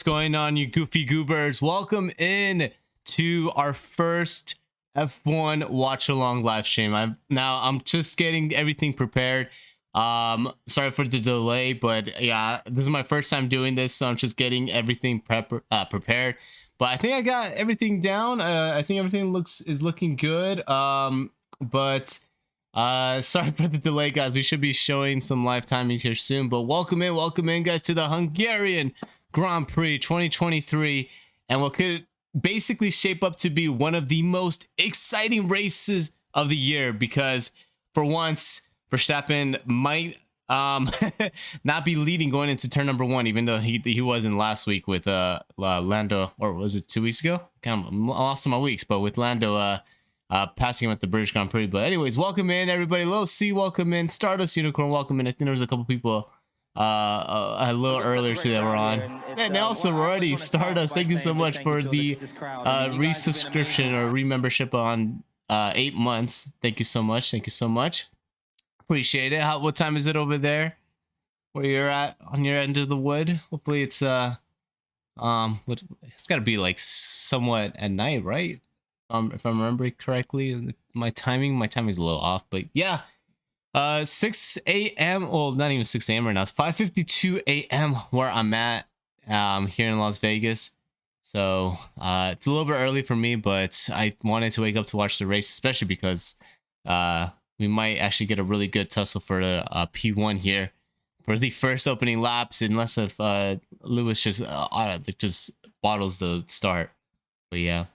going on, you goofy goobers? Welcome in to our first F1 watch along live stream. I'm just getting everything prepared. Sorry for the delay, but yeah, this is my first time doing this, so I'm just getting everything prepared. But I think I got everything down. I think everything is looking good. Sorry for the delay, guys. We should be showing some live timings here soon. But welcome in, guys, to the Hungarian Grand Prix 2023, and what could basically shape up to be one of the most exciting races of the year, because for once Verstappen might not be leading going into turn number 1, even though he wasn't last week with Lando, or was it 2 weeks ago? Kind of lost my weeks, but with Lando passing him at the British Grand Prix. But anyways, welcome in, everybody. Low C, welcome in. Stardust Unicorn, welcome in. I think there was a couple people a little earlier today that were on. And also already Stardust, thank you so much for the resubscription or remembership on 8 months. Thank you so much. Appreciate it. What time is it over there where you're at on your end of the wood? Hopefully it's it's got to be like somewhat at night, right? If I'm remembering correctly. My timing is a little off, but yeah. 6 a.m. well, not even 6 a.m. right now. It's 5:52 a.m. where I'm at here in Las Vegas. So it's a little bit early for me, but I wanted to wake up to watch the race, especially because we might actually get a really good tussle for the P1 here for the first opening laps, unless if Lewis just bottles the start. But yeah,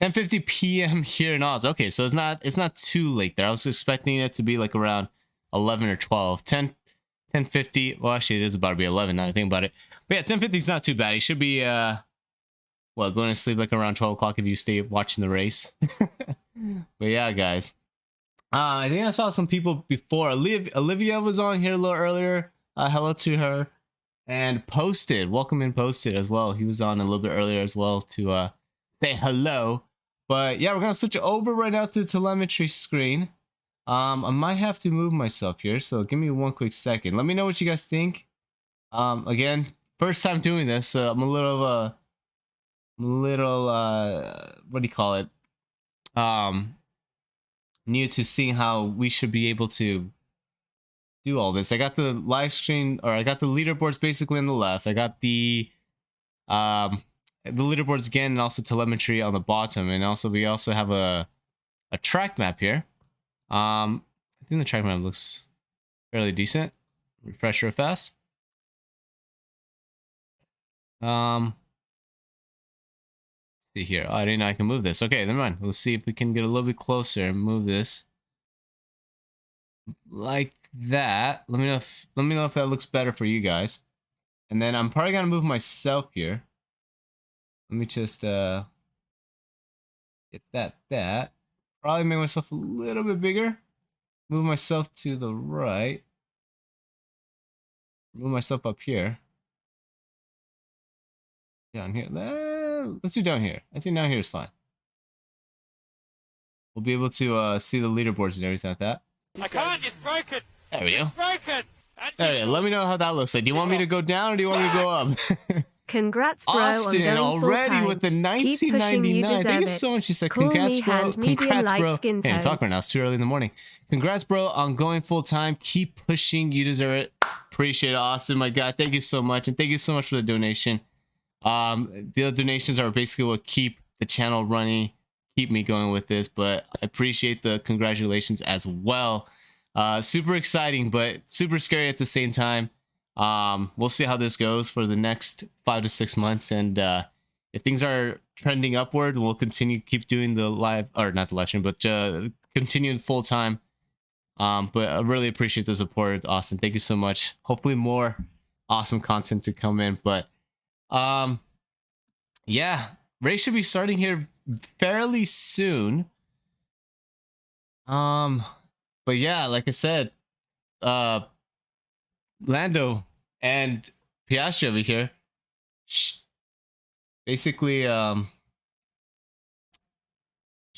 10:50 p.m. here in Oz. Okay, so it's not too late there. I was expecting it to be like around 11 or 12. 10:50. Well, actually, it is about to be 11 now I think about it. But yeah, 10:50 is not too bad. You should be going to sleep like around 12 o'clock if you stay watching the race. But yeah, guys. I think I saw some people before. Olivia was on here a little earlier. Hello to her. And Posted, welcome in Posted as well. He was on a little bit earlier as well to say hello. But yeah, we're gonna switch over right now to the telemetry screen. I might have to move myself here, so give me one quick second. Let me know what you guys think. Again, first time doing this, so I'm a little what do you call it? New to seeing how we should be able to do all this. I got the live screen, or I got the leaderboards basically on the left. I got the leaderboards again, and also telemetry on the bottom, and also we also have a track map here. I think the track map looks fairly decent. Refresh real fast. Let's see here. Oh, I didn't know I can move this. Okay, never mind. Let's see if we can get a little bit closer and move this like that. Let me know if that looks better for you guys. And then I'm probably gonna move myself here. Let me just get that. Probably make myself a little bit bigger. Move myself to the right. Move myself up here. Down here. Let's do down here. I think down here is fine. We'll be able to see the leaderboards and everything like that. I can't, it's broken. There we go. It's broken. There we go. Let me know how that looks like. Do you want me to go down or do you want me to go up? Congrats, bro. Austin already with the 1999. Thank you so much. She said, congrats, bro. Congrats, bro. Can't talk right now. It's too early in the morning. Congrats, bro, on going full time. Keep pushing. You deserve it. Appreciate it, Austin, my guy. Thank you so much. And thank you so much for the donation. The donations are basically what keep the channel running, keep me going with this, but I appreciate the congratulations as well. Super exciting, but super scary at the same time. We'll see how this goes for the next 5 to 6 months, and if things are trending upward, we'll keep doing the live, or not the live stream, but continue full time. But I really appreciate the support, Austin. Thank you so much. Hopefully more awesome content to come in, but yeah, race should be starting here fairly soon. But yeah, like I said, Lando and Piastri over here basically trying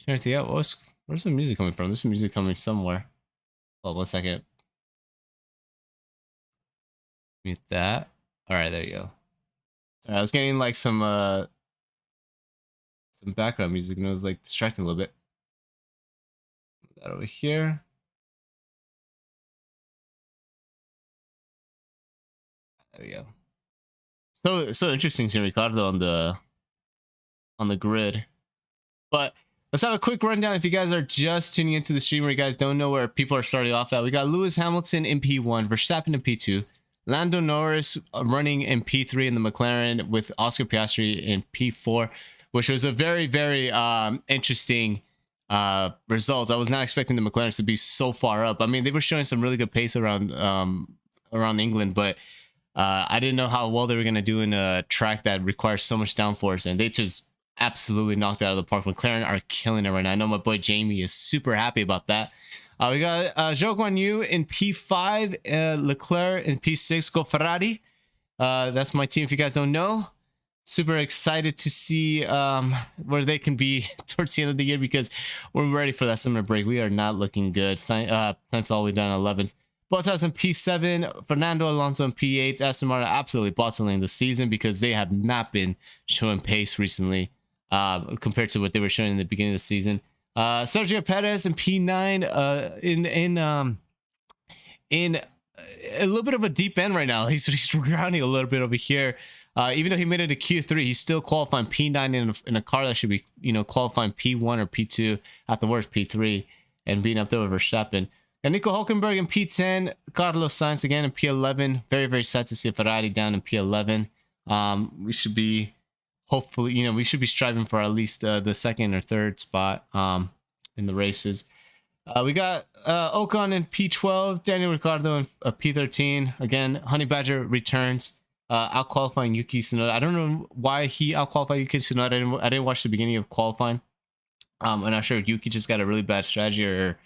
to think out where's the music coming from. There's music coming somewhere. Hold on 1 second. Mute that. All right, there you go. Sorry, I was getting like some background music and it was like distracting a little bit. Put that over here. There we go. So interesting seeing Ricardo on the grid. But let's have a quick rundown if you guys are just tuning into the stream or you guys don't know where people are starting off at. We got Lewis Hamilton in P1, Verstappen in P2, Lando Norris running in P3 in the McLaren with Oscar Piastri in P4, which was a very, very interesting result. I was not expecting the McLarens to be so far up. I mean, they were showing some really good pace around England, but I didn't know how well they were going to do in a track that requires so much downforce, and they just absolutely knocked it out of the park. McLaren are killing it right now. I know my boy Jamie is super happy about that. We got Zhou Guan Yu in P5, Leclerc in P6, go Ferrari. That's my team if you guys don't know. Super excited to see where they can be towards the end of the year because we're ready for that summer break. We are not looking good. Sainz all the way down 11th. Bottas in P7, Fernando Alonso in P8. Aston Martin absolutely bottling the season because they have not been showing pace recently compared to what they were showing in the beginning of the season. Sergio Perez in P9 in a little bit of a deep end right now. He's drowning a little bit over here. Even though he made it to Q3, he's still qualifying P9 in a car that should be, qualifying P1 or P2 at the worst P3 and being up there with Verstappen. And Nico Hulkenberg in P10, Carlos Sainz again in P11. Very, very sad to see Ferrari down in P11. We should be, hopefully, we should be striving for at least the second or third spot in the races. We got Ocon in P12, Daniel Ricciardo in P13. Again, Honey Badger returns, out-qualifying Yuki Tsunoda. I don't know why he out-qualified Yuki Tsunoda. I didn't watch the beginning of qualifying. I'm not sure if Yuki just got a really bad strategy or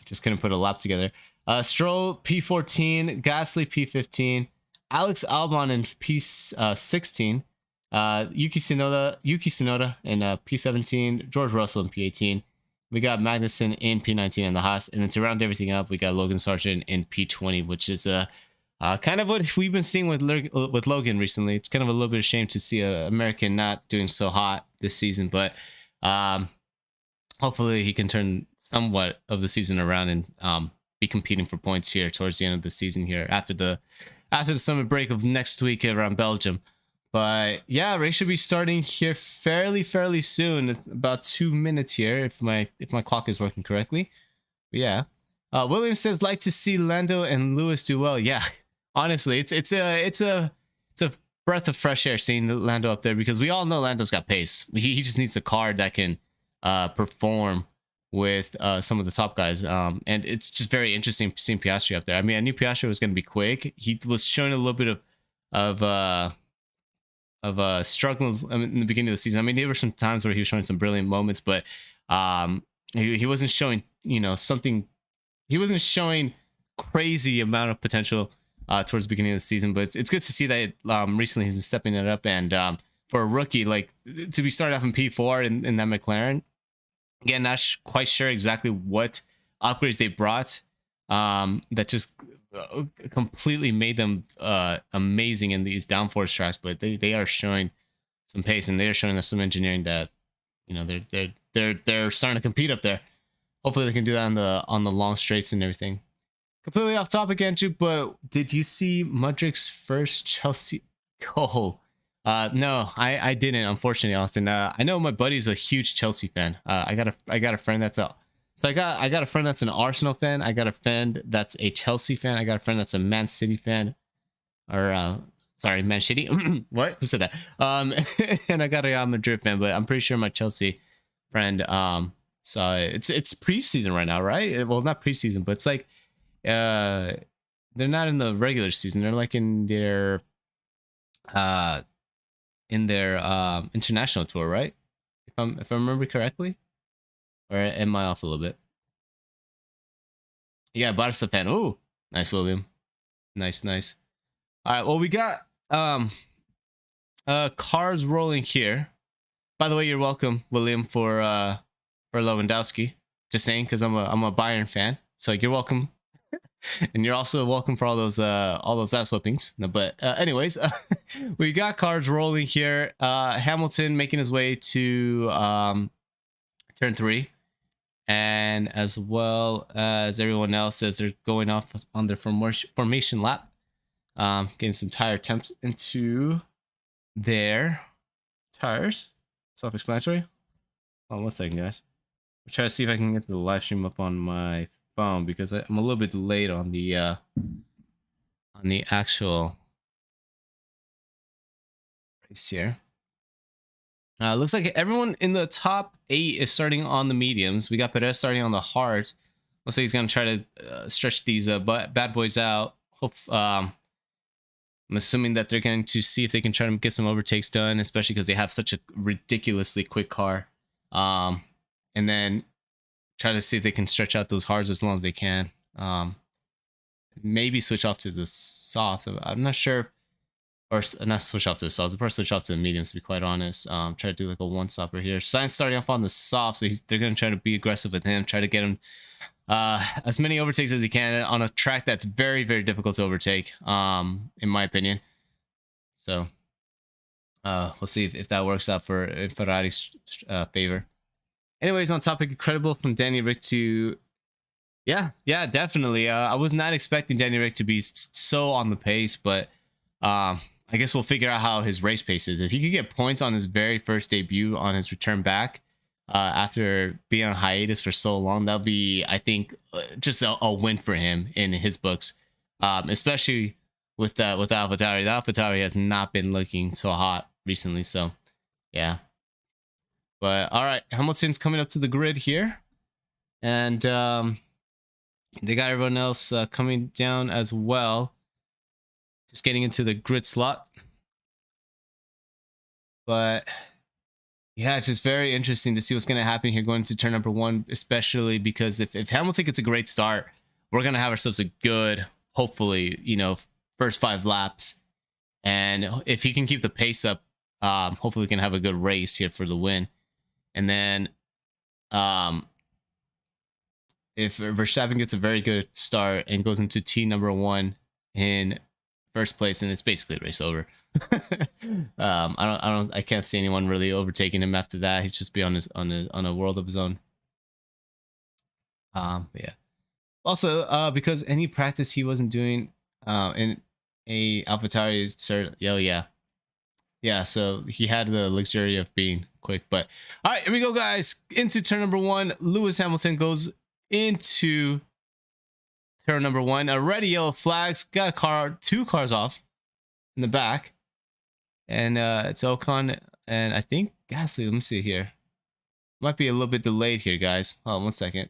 just couldn't put a lap together. Stroll P14, Gasly P15, Alex Albon in P16, Yuki Tsunoda in P17, George Russell in P18. We got Magnussen in P19 in the Haas, and then to round everything up, we got Logan Sargent in P20, which is kind of what we've been seeing with Logan recently. It's kind of a little bit of a shame to see an American not doing so hot this season, but hopefully he can turn somewhat of the season around and be competing for points here towards the end of the season here after the summer break of next week around Belgium. But yeah, race should be starting here fairly soon. About 2 minutes here if my clock is working correctly. But yeah. William says like to see Lando and Lewis do well. Yeah, honestly, it's a breath of fresh air seeing Lando up there because we all know Lando's got pace. He just needs a car that can perform with some of the top guys. And it's just very interesting seeing Piastri up there. I mean, I knew Piastri was going to be quick. He was showing a little bit of struggling in the beginning of the season. I mean, there were some times where he was showing some brilliant moments, but he wasn't showing, something. He wasn't showing crazy amount of potential towards the beginning of the season. But it's good to see that recently he's been stepping it up. And for a rookie, like to be started off in P4 in that McLaren, again, not quite sure exactly what upgrades they brought that just completely made them amazing in these downforce tracks, but they are showing some pace and they are showing us some engineering that they're starting to compete up there. Hopefully they can do that on the long straights and everything. Completely off topic, Andrew, but did you see Mudrick's first Chelsea goal? No, I didn't, unfortunately, Austin. I know my buddy's a huge Chelsea fan. I got a friend that's I got a friend that's an Arsenal fan. I got a friend that's a Chelsea fan. I got a friend that's a Man City fan. Or sorry, Man City. What? Who said that? And I got a Real Madrid fan, but I'm pretty sure my Chelsea friend saw it. It's preseason right now, right? Well, not preseason, but it's like they're not in the regular season. They're like in their international tour, right? If I remember correctly. Or am I off a little bit? Yeah, Barca fan. Oh, nice, William. Nice. All right, well, we got cars rolling here. By the way, you're welcome, William, for Lewandowski. Just saying, because I'm a Bayern fan, so you're welcome. And you're also welcome for all those ass whippings. No, but anyways, we got cards rolling here. Hamilton making his way to turn 3, and as well as everyone else as they're going off on their formation lap, getting some tire temps into their tires. Self-explanatory. Hold on 1 second, guys. I'll try to see if I can get the live stream up on my phone because I'm a little bit delayed on the actual race here. Looks like everyone in the top 8 is starting on the mediums. We got Perez starting on the hards. Looks like he's gonna try to stretch these bad boys out. I'm assuming that they're going to see if they can try to get some overtakes done, especially because they have such a ridiculously quick car. And then try to see if they can stretch out those hards as long as they can. Maybe switch off to the softs. I'm not sure. Or not switch off to the softs. I'll probably switch off to the mediums, to be quite honest. Try to do like a one-stopper here. Science starting off on the soft, so they're going to try to be aggressive with him. Try to get him as many overtakes as he can on a track that's very, very difficult to overtake, in my opinion. So we'll see if that works out in Ferrari's favor. Anyways, on topic, incredible from Danny Rick to... Yeah, definitely. I was not expecting Danny Rick to be so on the pace, but I guess we'll figure out how his race pace is. If he could get points on his very first debut on his return back, after being on hiatus for so long, that'll be, I think, just a win for him in his books, especially with AlphaTauri. The AlphaTauri has not been looking so hot recently, so yeah. But all right, Hamilton's coming up to the grid here, and they got everyone else coming down as well, just getting into the grid slot. But yeah, it's just very interesting to see what's going to happen here going to turn number 1, especially because if Hamilton gets a great start, we're going to have ourselves a good, hopefully, first 5 laps. And if he can keep the pace up, hopefully we can have a good race here for the win. And then if Verstappen gets a very good start and goes into T number 1 in first place, and it's basically a race over. I can't see anyone really overtaking him after that. He's just be on a world of his own. But yeah. Also, because any practice he wasn't doing in a AlphaTauri, yeah. So he had the luxury of being quick. But all right, here we go, guys. Into turn number 1. Lewis Hamilton goes into turn number 1. Already yellow flags. Got a 2 cars off in the back. And it's Ocon and I think Gasly. Let me see here. Might be a little bit delayed here, guys. Hold on 1 second.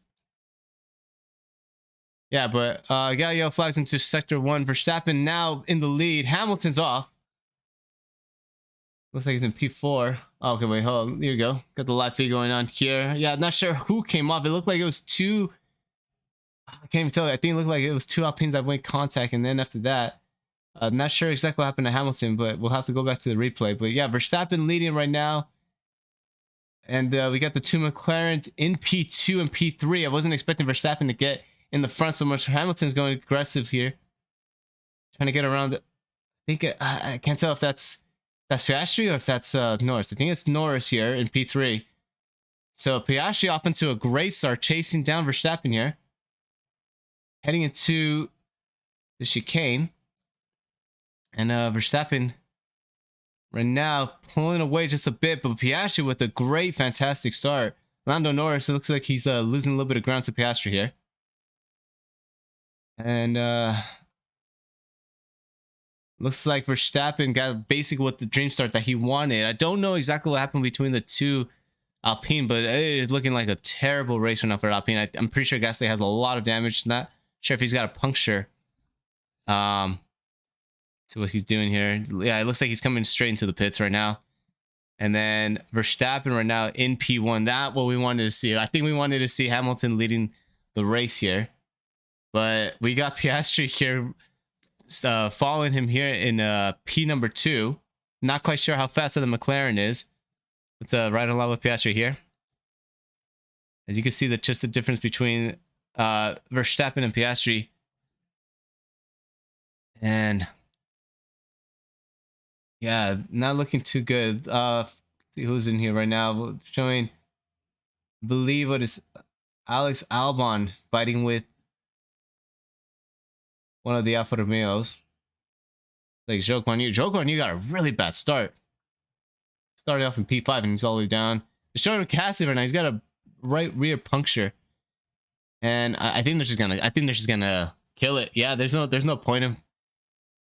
Yeah, but got yellow flags into sector 1. Verstappen now in the lead. Hamilton's off. Looks like he's in P4. Oh, okay, wait, hold on. Here we go. Got the live feed going on here. Yeah, not sure who came off. It looked like it was 2. I can't even tell. I think it looked like it was 2 Alpines that went contact, and then after that, not sure exactly what happened to Hamilton, but we'll have to go back to the replay. But yeah, Verstappen leading right now. And we got the 2 McLarens in P2 and P3. I wasn't expecting Verstappen to get in the front so much. Hamilton's going aggressive here. Trying to get around. I think I can't tell if that's Piastri or if that's Norris. I think it's Norris here in P3. So Piastri off into a great start, chasing down Verstappen here. Heading into the chicane. And Verstappen right now pulling away just a bit, but Piastri with a great, fantastic start. Lando Norris, it looks like he's losing a little bit of ground to Piastri here. And looks like Verstappen got basically what the dream start that he wanted. I don't know exactly what happened between the 2 Alpine, but it is looking like a terrible race right now for Alpine. I'm pretty sure Gasly has a lot of damage. Not sure if he's got a puncture. See what he's doing here. Yeah, it looks like he's coming straight into the pits right now. And then Verstappen right now in P1. That's what we wanted to see. I think we wanted to see Hamilton leading the race here. But we got Piastri here following him here in P number 2. Not quite sure how fast the McLaren is. Let's ride along with Piastri here. As you can see, just the difference between Verstappen and Piastri And yeah, not looking too good. See who's in here right now. Showing, I believe what is Alex Albon fighting with one of the Alfa Romeos. Like Zhou Guan Yu got a really bad start. Started off in P5 and he's all the way down. They're showing him Cassie right now. He's got a right rear puncture. And I think they're just gonna kill it. Yeah, there's no point of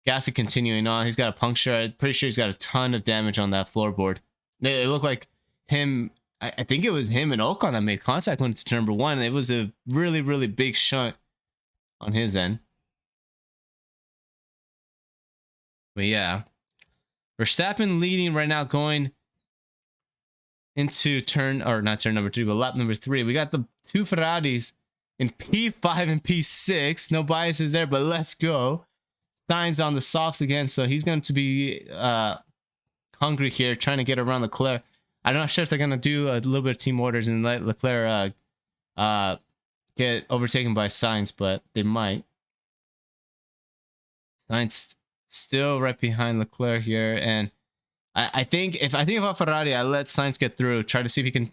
Gasly continuing on. He's got a puncture. I'm pretty sure he's got a ton of damage on that floorboard. It looked like him. I think it was him and Ocon that made contact when it's turn number 1. It was a really, really big shunt on his end. But yeah, Verstappen leading right now, going into not turn number 3, but lap number 3. We got the two Ferraris in P5 and P6. No biases there, but let's go. Sainz on the softs again, so he's going to be hungry here, trying to get around Leclerc. I'm not sure if they're going to do a little bit of team orders and let Leclerc get overtaken by Sainz, but they might. Sainz still right behind Leclerc here, and I think if I'm Ferrari, I let Sainz get through, try to see if he can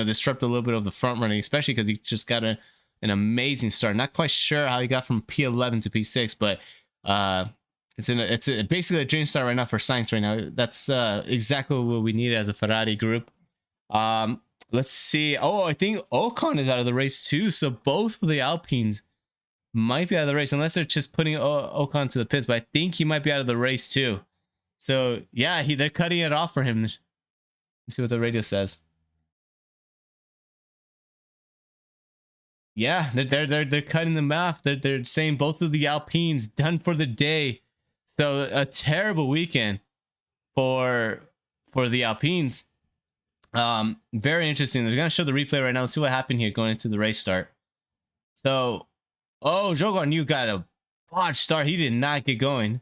disrupt a little bit of the front running, especially because he just got an amazing start. Not quite sure how he got from P11 to P6, but it's basically a dream start right now for Sainz right now. That's exactly what we need as a Ferrari group. Let's see. Oh, I think Ocon is out of the race too, so both of the Alpines might be out of the race, unless they're just putting Ocon to the pits, but I think he might be out of the race too. So yeah, they're cutting it off for him. Let's see what the radio says. Yeah, they're cutting them off. They're saying both of the Alpines done for the day. So a terrible weekend for the Alpines. Very interesting. They're gonna show the replay right now. Let's see what happened here going into the race start. So, Zhou Guan Yu got a botched start. He did not get going.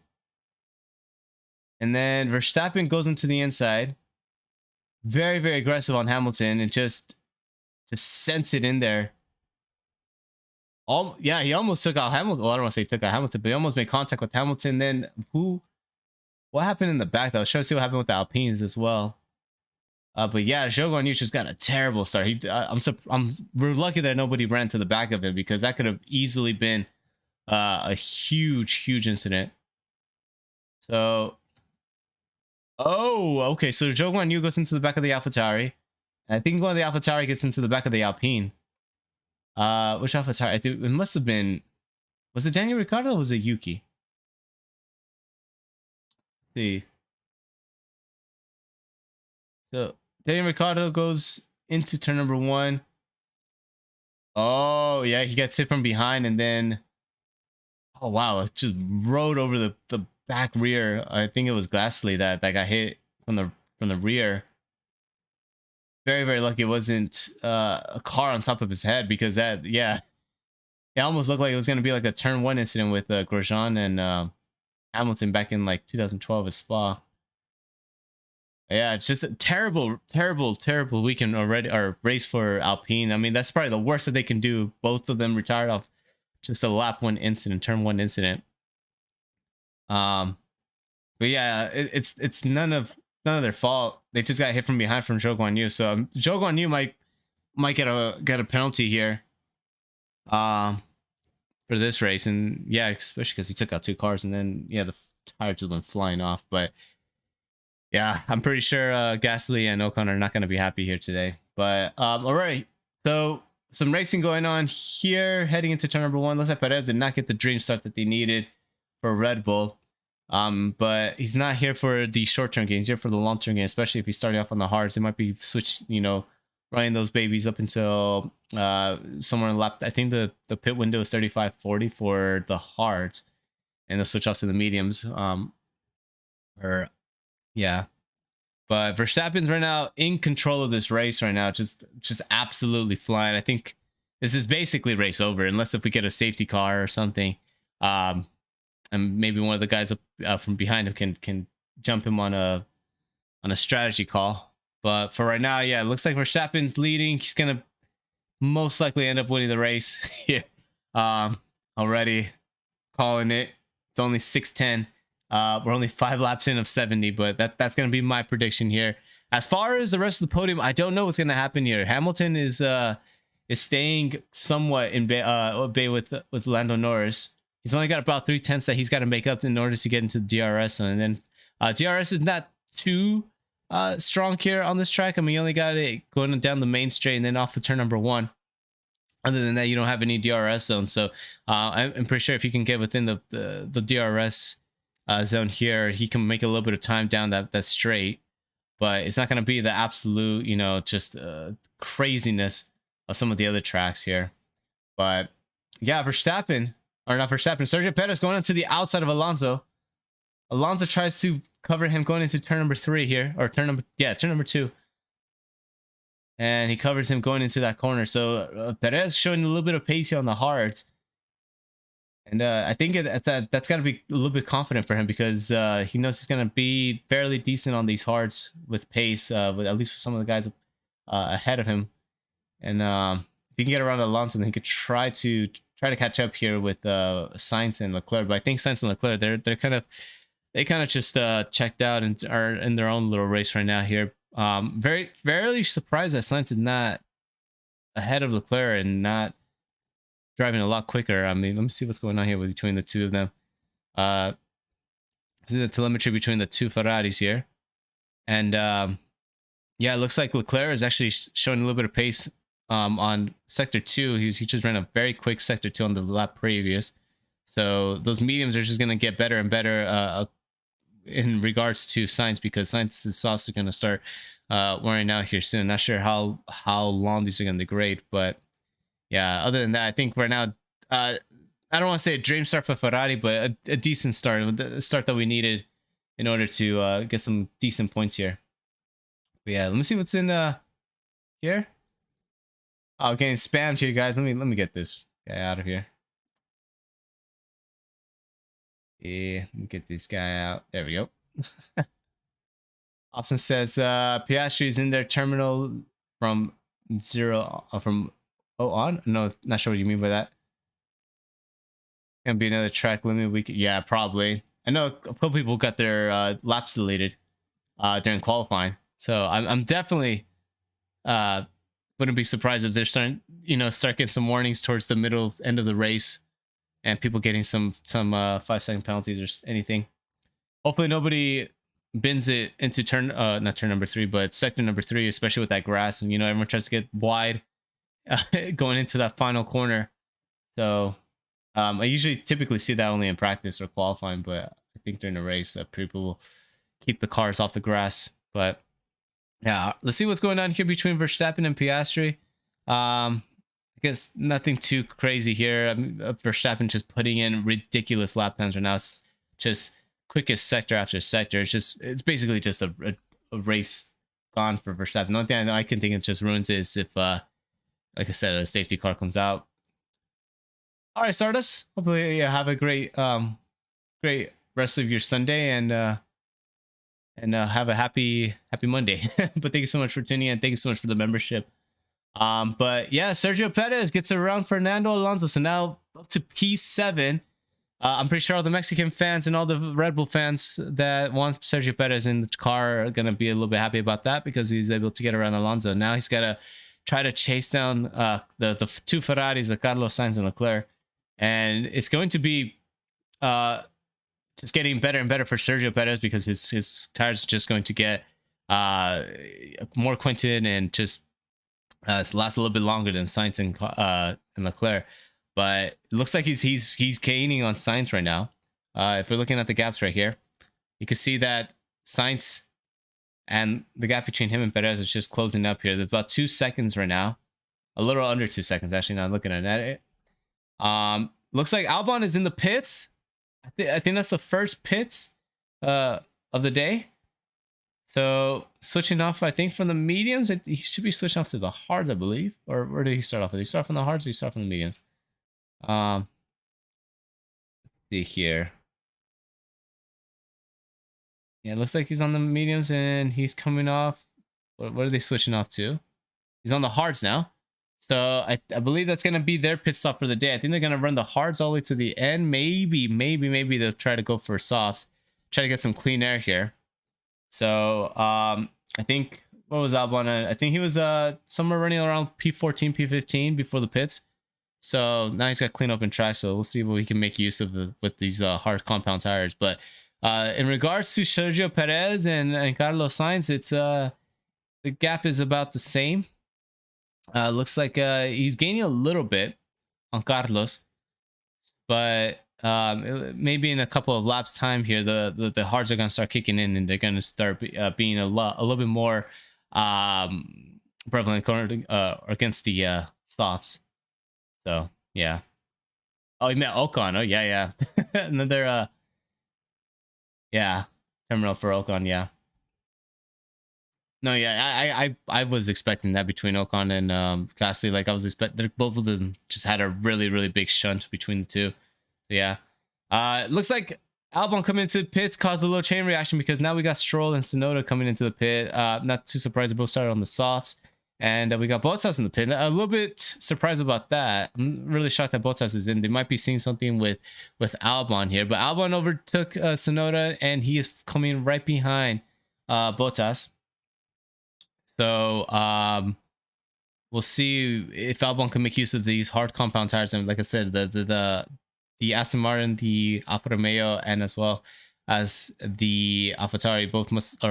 And then Verstappen goes into the inside. Very, very aggressive on Hamilton and just sent it in there. Yeah, he almost took out Hamilton. Well, I don't want to say he took out Hamilton, but he almost made contact with Hamilton. Then what happened in the back though? I was trying to see what happened with the Alpines as well. But yeah, Zhou Guan Yu just got a terrible start. We're lucky that nobody ran to the back of him, because that could have easily been a huge incident. So, okay. So Zhou Guan Yu goes into the back of the AlphaTauri. I think one of the AlphaTauri gets into the back of the Alpine. Which AlphaTauri? I think it must have been. Was it Daniel Ricciardo or was it Yuki? Let's see. So Daniel Ricciardo goes into turn number 1. Oh yeah, he gets hit from behind, and then wow, it just rode over the back rear. I think it was Gasly that got hit from the rear. Very, very lucky it wasn't a car on top of his head, because it almost looked like it was going to be like a turn 1 incident with Grosjean and Hamilton back in like 2012 at Spa. Yeah, it's just a terrible weekend already, or race for Alpine. I mean, that's probably the worst that they can do. Both of them retired off just a lap 1 incident, turn 1 incident. But yeah, it's none of their fault. They just got hit from behind from Zhou Guan Yu. So Zhou Guan Yu might get a penalty here for this race. And yeah, especially because he took out 2 cars, and then the tires just went flying off. But yeah, I'm pretty sure Gasly and Ocon are not going to be happy here today. But all right, so some racing going on here heading into turn number 1. Looks like Perez did not get the dream start that they needed for Red Bull. But he's not here for the short-term games. He's here for the long-term game, especially if he's starting off on the hards. They might be running those babies up until somewhere in lap. I think the pit window is 35-40 for the hards, and they'll switch off to the mediums. But Verstappen's right now in control of this race right now, just absolutely flying. I think this is basically race over, unless if we get a safety car or something. And maybe one of the guys up from behind him can jump him on a strategy call. But for right now, yeah, it looks like Verstappen's leading. He's gonna most likely end up winning the race here. Already calling it. It's only 6:10. We're only 5 laps in of 70, but that's going to be my prediction here. As far as the rest of the podium, I don't know what's going to happen here. Hamilton is staying somewhat in bay with Lando Norris. He's only got about 3/10 that he's got to make up in order to get into the DRS zone. And then DRS is not too strong here on this track. I mean, you only got it going down the main straight and then off of turn number 1. Other than that, you don't have any DRS zone. So I'm pretty sure if you can get within the DRS zone here, he can make a little bit of time down that straight. But it's not going to be the absolute, just craziness of some of the other tracks here. But yeah, Sergio Perez going into the outside of Alonso. Alonso tries to cover him going into turn number 3 here, or turn number 2. And he covers him going into that corner. So Perez showing a little bit of pace here on the hards. And I think that's got to be a little bit confident for him, because he knows he's going to be fairly decent on these hards with pace, at least for some of the guys ahead of him. And if he can get around Alonso, then he could try to catch up here with Sainz and Leclerc. But I think Sainz and Leclerc, they kind of just checked out and are in their own little race right now here. Very surprised that Sainz is not ahead of Leclerc and not driving a lot quicker. I mean, let me see what's going on here between the two of them. This is the telemetry between the two Ferraris here. And yeah, it looks like Leclerc is actually showing a little bit of pace on sector 2. He just ran a very quick sector 2 on the lap previous. So those mediums are just going to get better and better in regards to Sainz, because Sainz is also going to start wearing out here soon. Not sure how long these are going to degrade, but yeah, other than that, I think right now, I don't want to say a dream start for Ferrari, but a decent start, a start that we needed in order to get some decent points here. But yeah, let me see what's in here. Oh, getting spammed here, guys. Let me get this guy out of here. Yeah, let me get this guy out. There we go. Austin says Piastri is in their terminal from 0 on. No, not sure what you mean by that. Gonna be another track limit week. Yeah, probably. I know a couple people got their laps deleted during qualifying, so I'm definitely wouldn't be surprised if they're start getting some warnings towards the end of the race, and people getting some 5-second penalties or anything. Hopefully nobody bins it into not turn number 3, but sector number 3, especially with that grass, and everyone tries to get wide going into that final corner. So I typically see that only in practice or qualifying, but I think during the race people will keep the cars off the grass. But yeah, let's see what's going on here between Verstappen and Piastri. I guess nothing too crazy here. I mean, Verstappen just putting in ridiculous lap times right now. It's just quickest sector after sector. It's basically just a race gone for Verstappen. The only thing I can think it just ruins is if like I said, a safety car comes out. All right, Stardust. Hopefully you have a great rest of your Sunday, and have a happy Monday. But thank you so much for tuning in. Thank you so much for the membership. But yeah, Sergio Perez gets around Fernando Alonso. So now up to P7. I'm pretty sure all the Mexican fans and all the Red Bull fans that want Sergio Perez in the car are gonna be a little bit happy about that, because he's able to get around Alonso. Now he's got to try to chase down the two Ferraris, the Carlos Sainz and Leclerc, and it's going to be just getting better and better for Sergio Perez, because his tires are just going to get more quinted and just last a little bit longer than Sainz and Leclerc. But it looks like he's gaining on Sainz right now. If we're looking at the gaps right here, you can see that Sainz and the gap between him and Perez is just closing up here. There's about 2 seconds right now, a little under 2 seconds actually. Now looking at it, looks like Albon is in the pits. I think that's the first pits of the day. So switching off, I think, from the mediums. He should be switching off to the hards, I believe. Or where did he start off with? Did he start from the hards or did he start from the mediums? Let's see here. Yeah, it looks like he's on the mediums and he's coming off. What are they switching off to? He's on the hards now. So I believe that's going to be their pit stop for the day. I think they're going to run the hards all the way to the end. Maybe they'll try to go for softs, try to get some clean air here. So I think, what was Albon? I think he was somewhere running around P14, P15 before the pits. So now he's got clean open track. So we'll see what we can make use of with these hard compound tires. But in regards to Sergio Perez and Carlos Sainz, it's the gap is about the same. Looks like he's gaining a little bit on Carlos, but maybe in a couple of laps time here, the hards are going to start kicking in, and they're going to start being a little bit more prevalent against the softs. So yeah. Oh, you met Ocon. Oh yeah. Another terminal for Ocon. Yeah. No, yeah, I was expecting that between Ocon and Gasly. Like I was expecting, both of them just had a really big shunt between the two. So yeah, it looks like Albon coming into the pits caused a little chain reaction, because now we got Stroll and Tsunoda coming into the pit. Not too surprised, they both started on the softs, and we got Bottas in the pit. A little bit surprised about that. I'm really shocked that Bottas is in. They might be seeing something with Albon here, but Albon overtook Tsunoda, and he is coming right behind Bottas. So we'll see if Albon can make use of these hard compound tires. And like I said, the Aston Martin, the Alfa Romeo, and as well as the AlphaTauri,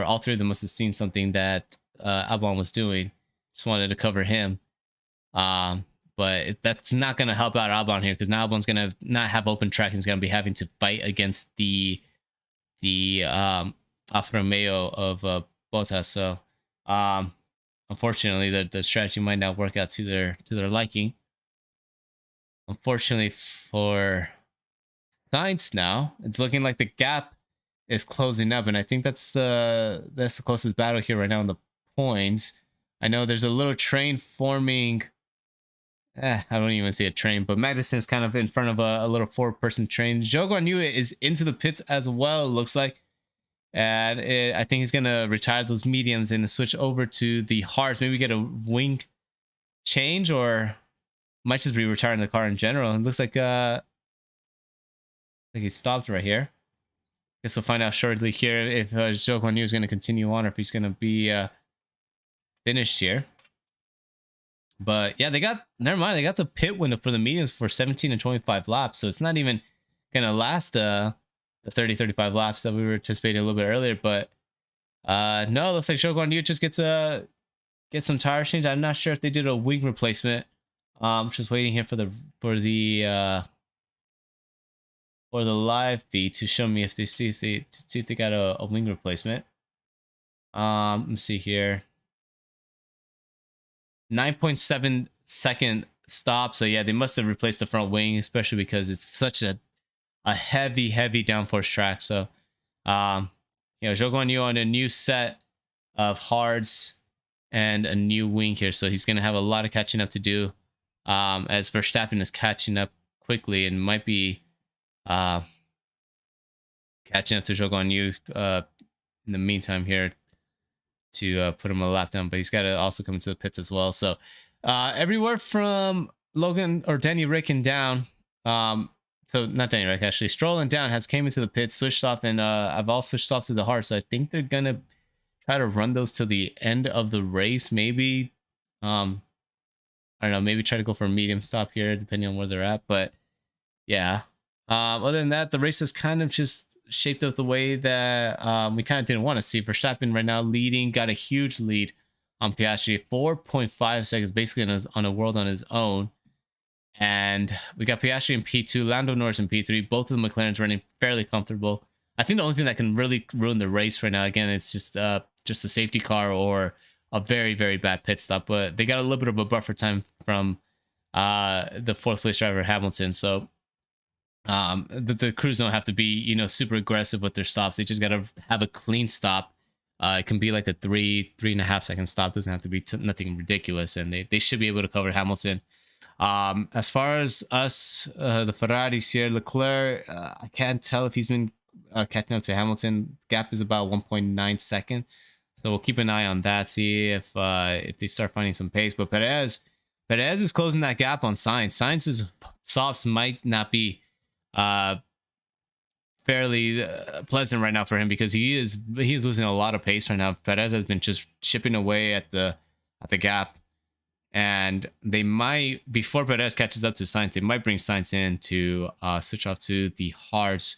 all three of them must have seen something that Albon was doing. Just wanted to cover him. But that's not going to help out Albon here, because now Albon's going to not have open track. He's going to be having to fight against the Alfa Romeo of Bottas. So unfortunately, the strategy might not work out to their liking. Unfortunately for Sainz, now it's looking like the gap is closing up, and I think that's the closest battle here right now in the points. I know there's a little train forming. I don't even see a train, but Magnussen's kind of in front of a little 4-person train. Zhou Guanyu is into the pits as well, it looks like. And I think he's going to retire those mediums and switch over to the hards. Maybe get a wing change, or might just be retiring the car in general. It looks like he stopped right here. Guess we'll find out shortly here if Zhou Guanyu is going to continue on, or if he's going to be finished here. But yeah, never mind. They got the pit window for the mediums for 17 and 25 laps. So it's not even going to last the 30-35 laps that we were anticipating a little bit earlier. But no, it looks like Zhou Guanyu just gets some tire change. I'm not sure if they did a wing replacement. I'm just waiting here for the live feed to show me if they got a wing replacement. Let me see here. 9.7 second stop. So yeah, they must have replaced the front wing, especially because it's such a heavy downforce track. So Zhou Guanyu on a new set of hards and a new wing here, so he's gonna have a lot of catching up to do, as Verstappen is catching up quickly and might be catching up to Zhou Guanyu in the meantime here to put him a lap down, but he's got to also come into the pits as well. So everywhere from Logan or Danny Rick and down, so not Danny Rick, actually Stroll and down came into the pits, switched off, and I've all switched off to the hard. So I think they're gonna try to run those till the end of the race. Maybe I don't know, maybe try to go for a medium stop here depending on where they're at. But yeah, other than that, the race is kind of just shaped up the way that we kind of didn't want to see. Verstappen right now leading, got a huge lead on Piastri, 4.5 seconds basically on a world on his own. And we got Piastri in P2, Lando Norris in P3. Both of the McLarens running fairly comfortable. I think the only thing that can really ruin the race right now, again, it's just a safety car or a very bad pit stop. But they got a little bit of a buffer time from the 4th place driver Hamilton. So the crews don't have to be, super aggressive with their stops. They just got to have a clean stop. It can be like a 3.5 second stop. Doesn't have to be nothing ridiculous, and they should be able to cover Hamilton. As far as us, the Ferraris here, Leclerc, I can't tell if he's been catching up to Hamilton. Gap is about 1.9 second, so we'll keep an eye on that. See if they start finding some pace. But Perez Perez is closing that gap on Sainz. Sainz's softs might not be fairly pleasant right now for him because he is losing a lot of pace right now. Perez has been just chipping away at the gap, and they might, before Perez catches up to Sainz, they might bring Sainz in to switch off to the hards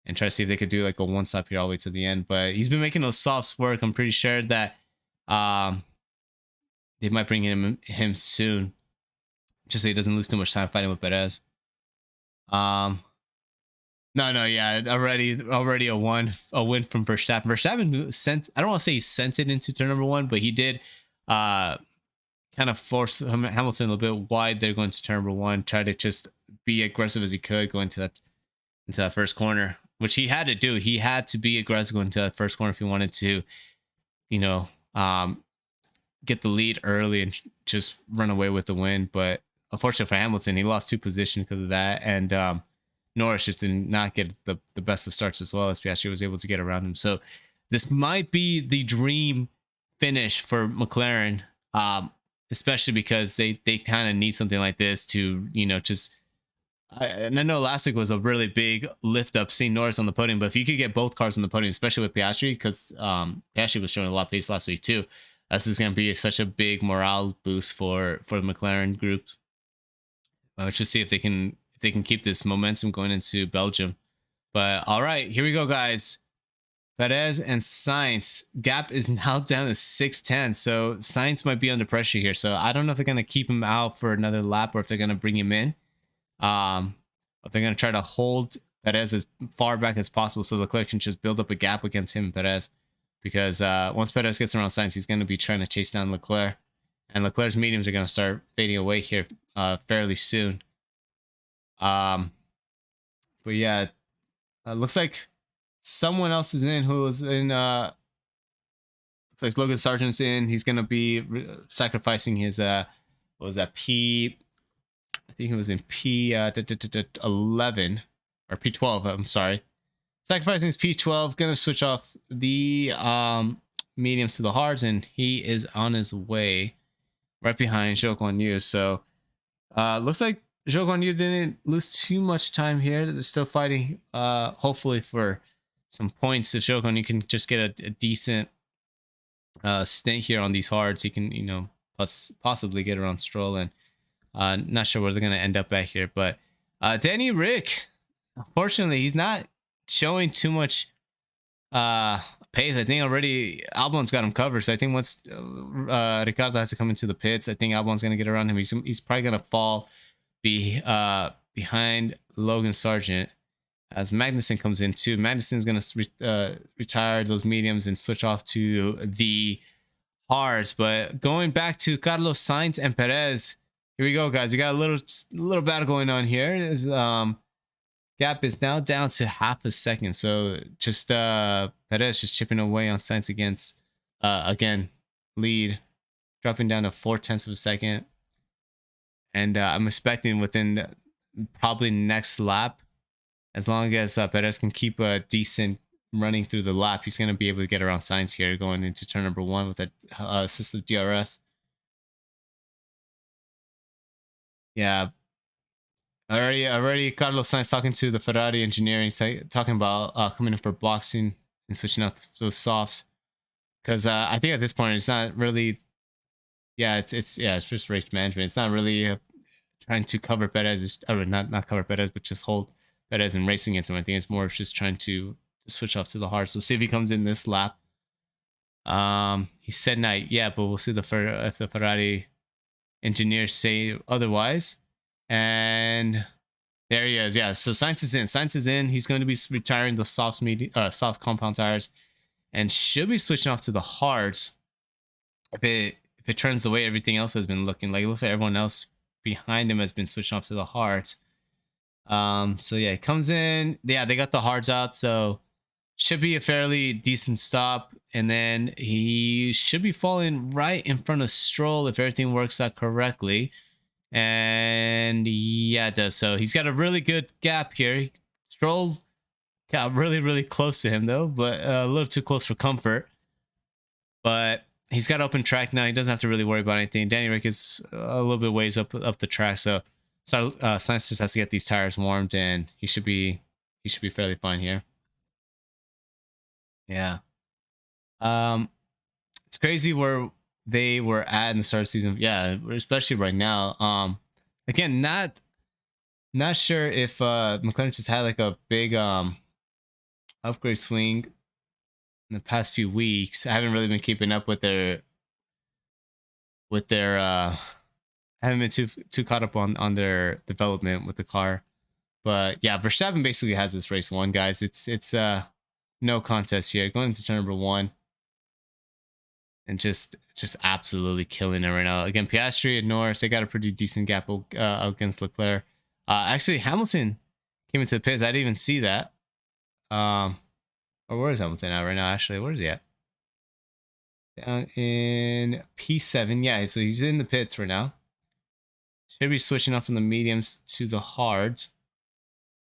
and try to see if they could do like a one stop here all the way to the end. But he's been making those softs work. I'm pretty sure that they might bring him soon, just so he doesn't lose too much time fighting with Perez. No, yeah, already a win from Verstappen. Verstappen sent, I don't want to say he sent it into turn number 1, but he did kind of force Hamilton a little bit wide there going to turn number 1, try to just be aggressive as he could going into that first corner, which he had to do. He had to be aggressive going into that first corner if he wanted to, you know, get the lead early and just run away with the win. But unfortunately for Hamilton, he lost 2 positions because of that, and Norris just did not get the best of starts as well as Piastri was able to get around him. So this might be the dream finish for McLaren, especially because they kind of need something like this to, you know, just. And I know last week was a really big lift up seeing Norris on the podium, but if you could get both cars on the podium, especially with Piastri, because Piastri was showing a lot of pace last week too, this is going to be such a big morale boost for the McLaren group. Let's just see if they can keep this momentum going into Belgium. But all right, here we go, guys. Perez and Sainz gap is now down to 6:10, so Sainz might be under pressure here. So I don't know if they're going to keep him out for another lap or if they're going to bring him in. If they're going to try to hold Perez as far back as possible so Leclerc can just build up a gap against him and Perez, because once Perez gets around Sainz, he's going to be trying to chase down Leclerc, and Leclerc's mediums are going to start fading away here fairly soon. But yeah, looks like someone else is in who was in. Looks like Logan Sargent's in. He's going to be sacrificing his what was that, P? I think it was in P11 or P12. I'm sorry. Sacrificing his P12. Gonna switch off the mediums to the hards, and he is on his way right behind Zhou Guanyu. So looks like Zhou Guanyu didn't lose too much time here. They're still fighting, hopefully for some points. If Zhou Guanyu can just get a decent stint here on these hards, he can, you know, possibly get around Stroll. And not sure where they're going to end up at here, but Danny Rick, unfortunately, he's not showing too much pace. I think already Albon's got him covered, so I think once Ricciardo has to come into the pits, I think Albon's going to get around him. He's probably going to fall behind Logan Sargent as Magnussen comes in too. Magnussen's going to retire those mediums and switch off to the hards. But going back to Carlos Sainz and Perez, here we go, guys. We got a little battle going on here. Gap is now down to half a second. So just Perez just chipping away on Sainz again, lead dropping down to 0.4 of a second. And I'm expecting within probably next lap, as long as Perez can keep a decent running through the lap, he's going to be able to get around Sainz here going into turn number 1 with that assisted DRS. Yeah, already Carlos Sainz talking to the Ferrari engineering, talking about coming in for boxing and switching out those softs, because I think at this point it's not really, it's just race management. It's not really trying to cover Perez, or not cover Perez, but just hold Perez and racing against him. I think it's more of just trying to switch off to the hard. So see if he comes in this lap. He said not yet, but we'll see if the Ferrari engineers say otherwise. And there he is. Yeah, so Sainz is in. He's going to be retiring the soft compound tires and should be switching off to the hards if it turns the way everything else has been looking. Like, it looks like everyone else behind him has been switching off to the hards. So yeah, it comes in. Yeah, they got the hards out, so should be a fairly decent stop. And then he should be falling right in front of Stroll if everything works out correctly. And yeah, it does. So he's got a really good gap here. Stroll got really close to him though, but a little too close for comfort. But he's got open track now. He doesn't have to really worry about anything. Danny Rick is a little bit ways up the track, so Science just has to get these tires warmed, and he should be fairly fine here. Yeah. It's crazy where they were at in the start of the season. Yeah, especially right now. Again, not sure if McLaren just had like a big upgrade swing in the past few weeks. I haven't really been keeping up with their I haven't been too caught up on their development with the car. But yeah, Verstappen basically has this race won, guys. It's no contest here. Going into turn number 1 and just absolutely killing it right now. Again, Piastri and Norris, they got a pretty decent gap against Leclerc. Actually, Hamilton came into the pits. I didn't even see that. Or where is Hamilton at right now? Actually, where is he at? Down in P7. Yeah, so he's in the pits right now. Should be switching off from the mediums to the hards.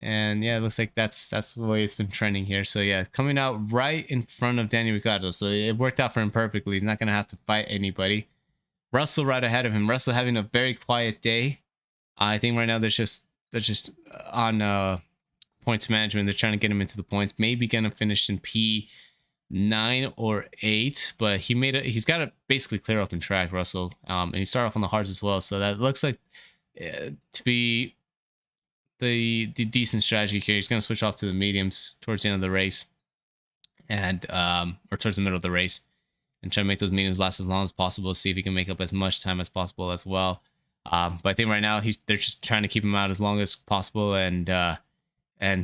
And yeah, it looks like that's the way it's been trending here. So yeah, coming out right in front of Danny Ricciardo. So it worked out for him perfectly. He's not going to have to fight anybody. Russell right ahead of him. Russell having a very quiet day. I think right now they're just on points management. They're trying to get him into the points. Maybe going to finish in P9 or 8. But he's got to basically clear open track, Russell. And he started off on the hards as well. So that looks like to be the decent strategy here. He's going to switch off to the mediums towards the end of the race, and or towards the middle of the race, and try to make those mediums last as long as possible. See if he can make up as much time as possible as well. But I think right now they're just trying to keep him out as long as possible, and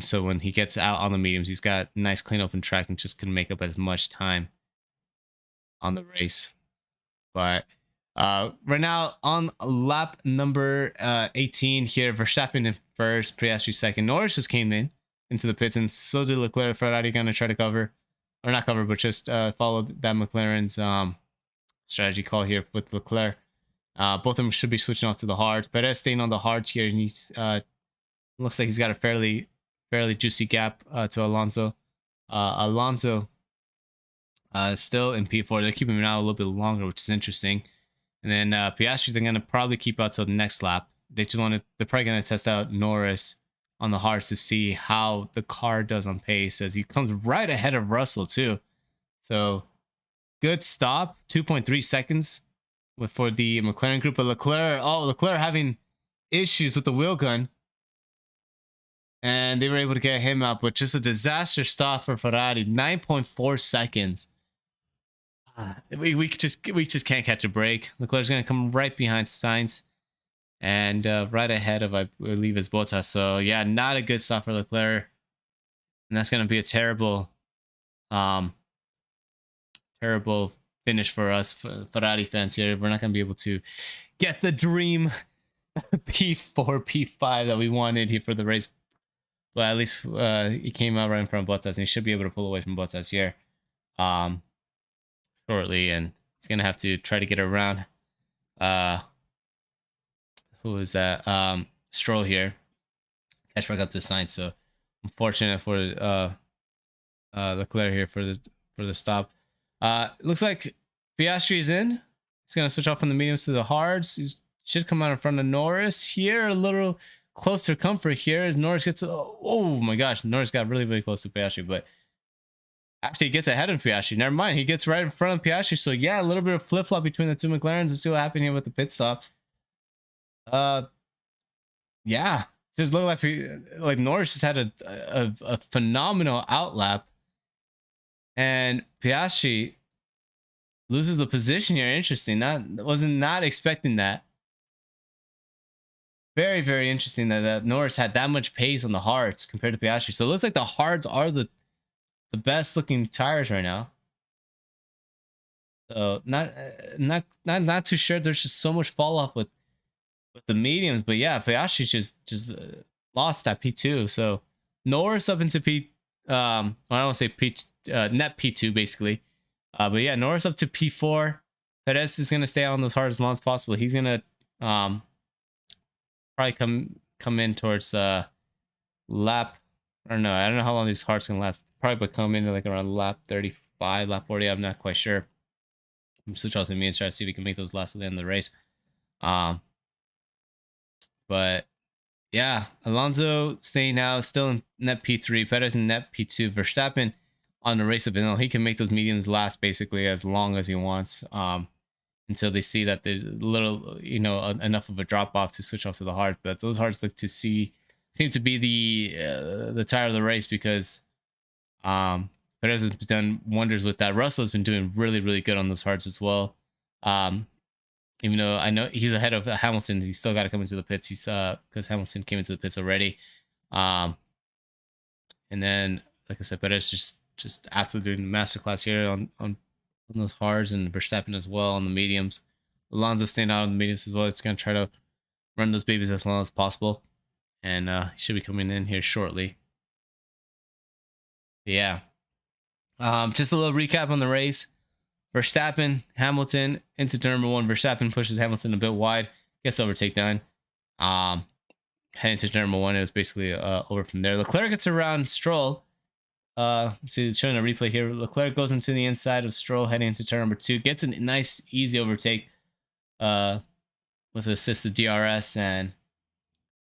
so when he gets out on the mediums, he's got nice clean open track and just can make up as much time on the race. But right now on lap number 18 here, Verstappen in first, Piastri second. Norris just came into the pits, and so did Leclerc. Ferrari gonna try to cover, or not cover, but just follow that McLaren's strategy call here with Leclerc. Both of them should be switching off to the hards. Perez staying on the hards here, and he's looks like he's got a fairly juicy gap to Alonso. Alonso still in P4. They're keeping him out a little bit longer, which is interesting. And then Piastri, they're gonna probably keep out till the next lap. They're probably gonna test out Norris on the hards to see how the car does on pace, as he comes right ahead of Russell too. So good stop, 2.3 seconds for the McLaren group. But Leclerc having issues with the wheel gun, and they were able to get him out. But just a disaster stop for Ferrari, 9.4 seconds. We just can't catch a break. Leclerc's gonna come right behind Sainz, and right ahead of, I believe, is Bottas. So yeah, not a good stop for Leclerc, and that's gonna be a terrible finish for us Ferrari fans here. We're not gonna be able to get the dream P4, P5 that we wanted here for the race. But at least he came out right in front of Bottas, and he should be able to pull away from Bottas here shortly, and he's gonna have to try to get around who is that, Stroll here, catch back up to Sainz. So unfortunate for Leclerc here for the stop. Looks like Piastri is in. He's gonna switch off from the mediums to the hards. He should come out in front of Norris here, a little closer comfort here as Norris gets, oh my gosh, Norris got really close to Piastri, but actually he gets ahead of Piastri. Never mind, he gets right in front of Piastri. So yeah, a little bit of flip-flop between the two McLarens. Let's see what happened here with the pit stop. Yeah, just looked like Norris just had a phenomenal outlap, and Piastri loses the position here. Interesting. Wasn't not expecting that. Very interesting that Norris had that much pace on the hards compared to Piastri. So it looks like the hards are the best looking tires right now. So not too sure. There's just so much fall off with the mediums, but yeah, Piastri just lost that P2. So Norris up into I don't want to say net P2 basically. But yeah, Norris up to P4. Perez is gonna stay on those hard as long as possible. He's gonna probably come in towards lap, I don't know how long these hards can last. Probably come in like around lap 35, lap 40. I'm not quite sure. switch off to me and try to see if we can make those last at the end of the race. But yeah, Alonso staying out, still in net P3, Perez in net P2, Verstappen on the race of vanilla. He can make those mediums last basically as long as he wants, until they see that there's a little, enough of a drop off to switch off to the hard. But those hards look to seem to be the tire of the race, because Perez has done wonders with that. Russell has been doing really, really good on those hards as well. Even though I know he's ahead of Hamilton, he's still got to come into the pits. He's because Hamilton came into the pits already. And then, like I said, Perez just absolutely doing masterclass here on those hards, and Verstappen as well on the mediums. Alonso staying out on the mediums as well. It's gonna try to run those babies as long as possible, and he should be coming in here shortly. Yeah. Just a little recap on the race. Verstappen, Hamilton into turn number 1. Verstappen pushes Hamilton a bit wide, gets overtake done. Heading to turn number 1, it was basically over from there. Leclerc gets around Stroll. See, showing a replay here. Leclerc goes into the inside of Stroll, heading into turn number 2, gets a nice, easy overtake with assisted DRS, and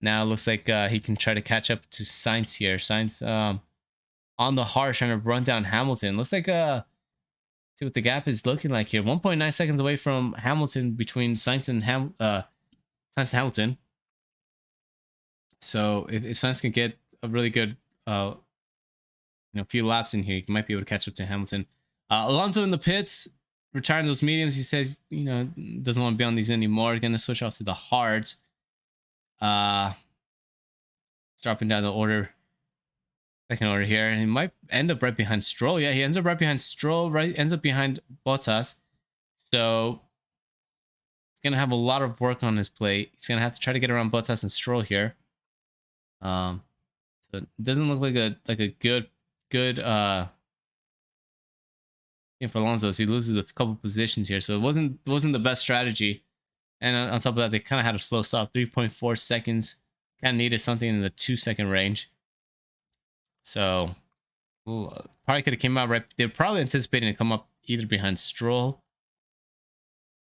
now it looks like he can try to catch up to Sainz here. Sainz on the hard, trying to run down Hamilton. Looks like see what the gap is looking like here. 1.9 seconds away from Hamilton between Sainz and Hamilton. So if Sainz can get a really good few laps in here, he might be able to catch up to Hamilton. Alonso in the pits, retiring those mediums. He says, doesn't want to be on these anymore. Going to switch off to the hards. Dropping down the order. Second order here, and he might end up right behind Stroll. Yeah, he ends up right behind Stroll, ends up behind Bottas. So he's gonna have a lot of work on his plate. He's gonna have to try to get around Bottas and Stroll here. So it doesn't look like a good thing for Alonso. So he loses a couple positions here. So it wasn't the best strategy. And on top of that, they kind of had a slow stop, 3.4 seconds. Kind of needed something in the 2-second range. So probably could have came out right. They're probably anticipating to come up either behind Stroll.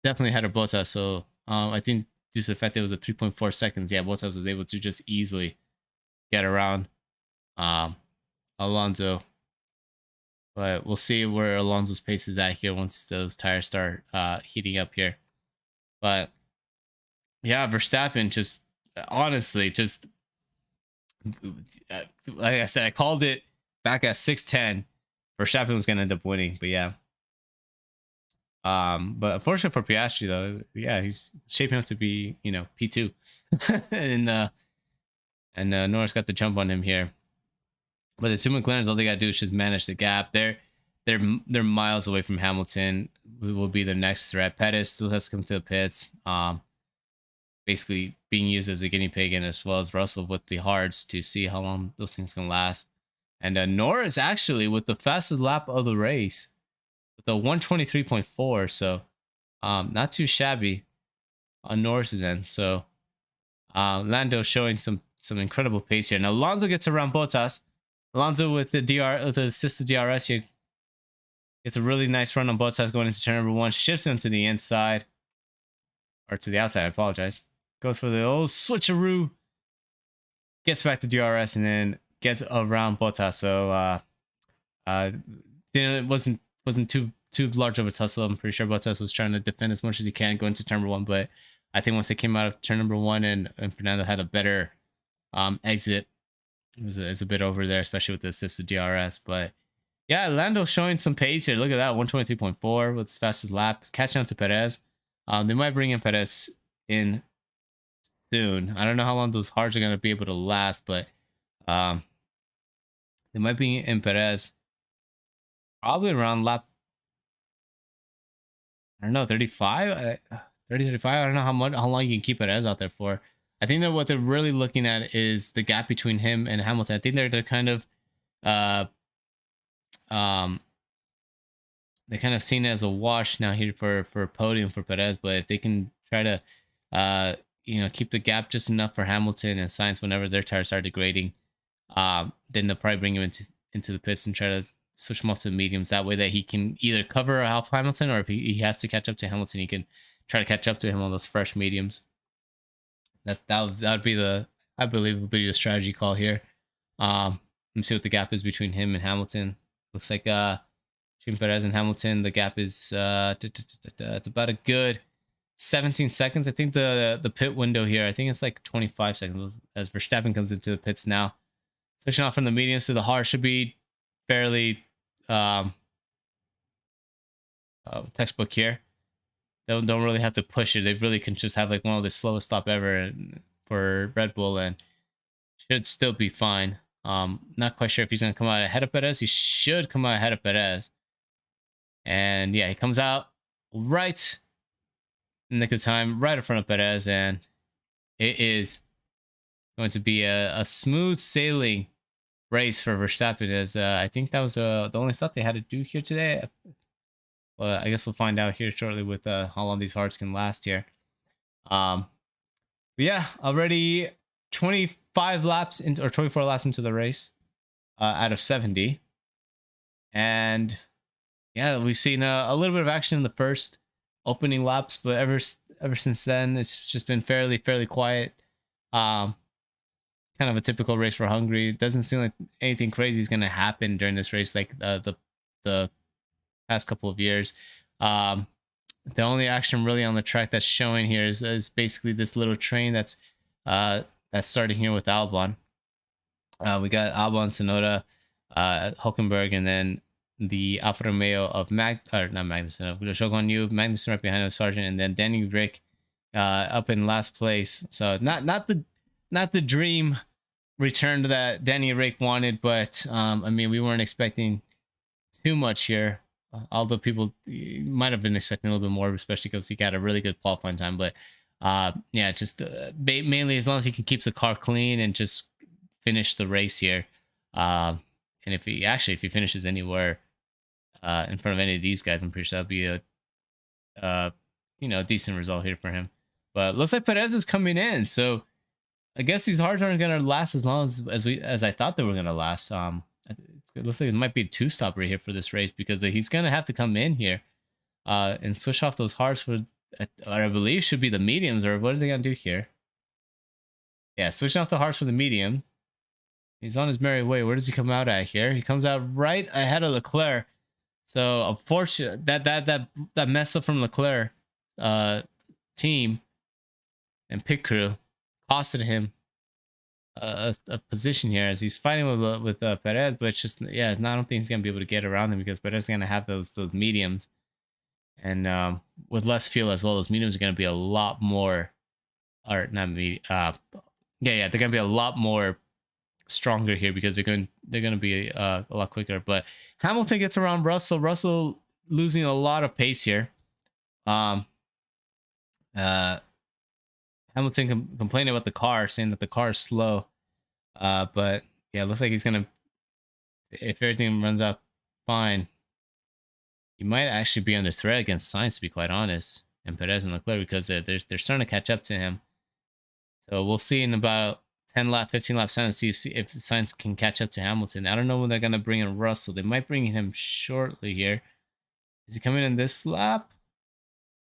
Definitely had a Bottas. So I think due to the fact that it was a 3.4 seconds, yeah, Bottas was able to just easily get around Alonso. But we'll see where Alonso's pace is at here once those tires start heating up here. But yeah, Verstappen just honestly just. Like I said, I called it back at 6:10. Verstappen was gonna end up winning, but yeah. But unfortunately for Piastri though, yeah, he's shaping up to be, P2, and Norris got the jump on him here. But the two McLarens, all they gotta do is just manage the gap. They're miles away from Hamilton. Who will be the next threat? Pettis still has to come to the pits. Basically being used as a guinea pig, and as well as Russell with the hards to see how long those things can last. And Norris actually with the fastest lap of the race with a 123.4. So not too shabby on Norris's end. So Lando showing some incredible pace here. Now Alonso gets around Bottas. Alonso with the assisted DRS here gets a really nice run on Bottas going into turn number 1. Shifts him to the inside. Or to the outside, I apologize. Goes for the old switcheroo. Gets back to DRS and then gets around Bottas. So it wasn't too large of a tussle. I'm pretty sure Bottas was trying to defend as much as he can going to turn number 1. But I think once they came out of turn number 1 and Fernando had a better exit, it's a bit over there, especially with the assisted DRS. But yeah, Lando showing some pace here. Look at that, 123.4 with his fastest lap. Catching up to Perez. They might bring in Perez in soon. I don't know how long those hards are going to be able to last, but they might be in Perez probably around lap, I don't know, 35, 30, 35. I don't know how long you can keep Perez out there for. I think that what they're really looking at is the gap between him and Hamilton. I think they're kind of they're kind of seen as a wash now here for a podium for Perez. But if they can try to keep the gap just enough for Hamilton and Sainz whenever their tires start degrading, then they'll probably bring him into the pits and try to switch him off to the mediums. That way that he can either cover half Hamilton, or if he has to catch up to Hamilton, he can try to catch up to him on those fresh mediums. That would be the, I believe, would be the strategy call here. Let me see what the gap is between him and Hamilton. Looks like between Perez and Hamilton, the gap is it's about a good 17 seconds. I think the pit window here, I think it's like 25 seconds as Verstappen comes into the pits now. Switching off from the mediums to the hard should be fairly textbook here. They don't really have to push it. They really can just have like one of the slowest stop ever for Red Bull, and should still be fine. Not quite sure if he's going to come out ahead of Perez. He should come out ahead of Perez. And yeah, he comes out right in the nick of time, right in front of Perez, and it is going to be a smooth sailing race for Verstappen, as I think that was the only stuff they had to do here today. Well, I guess we'll find out here shortly with how long these hards can last here. But yeah, already 25 laps into, or 24 laps into the race out of 70. And yeah, we've seen a little bit of action in the first opening laps, but ever since then, it's just been fairly quiet. Kind of a typical race for Hungary. It doesn't seem like anything crazy is going to happen during this race like the past couple of years. The only action really on the track that's showing here is basically this little train that's starting here with Albon. We got Albon, Sonoda, Hulkenberg, and then the Alfa Romeo of Shogun Yu, Magnussen right behind him, Sargent, and then Danny Rick up in last place. So not the dream return that Danny Rick wanted, but I mean, we weren't expecting too much here. Although people might have been expecting a little bit more, especially because he got a really good qualifying time. But yeah, just mainly as long as he can keep the car clean and just finish the race here. And if he finishes anywhere in front of any of these guys, I'm pretty sure that'll be a decent result here for him. But looks like Perez is coming in, so I guess these hards aren't gonna last as long as I thought they were gonna last. It looks like it might be a two-stop right here for this race, because he's gonna have to come in here and switch off those hards for, I believe, should be the mediums, or what are they gonna do here? Yeah, switching off the hards for the medium. He's on his merry way. Where does he come out at here? He comes out right ahead of Leclerc. So unfortunate that mess up from Leclerc team and pit crew costed him a position here, as he's fighting with Perez, but it's just, yeah, I don't think he's gonna be able to get around him, because Perez is gonna have those mediums, and with less fuel as well, those mediums are gonna be a lot more, or not medium, they're gonna be a lot more stronger here, because they're gonna be a lot quicker. But Hamilton gets around Russell losing a lot of pace here. Hamilton complaining about the car, saying that the car is slow. But yeah, it looks like he's gonna, if everything runs out fine, he might actually be under threat against Sainz, to be quite honest, and Perez and Leclerc, because they're starting to catch up to him. So we'll see in about 15 laps time to see if Sainz can catch up to Hamilton. I don't know when they're gonna bring in Russell. They might bring him shortly here. Is he coming in this lap?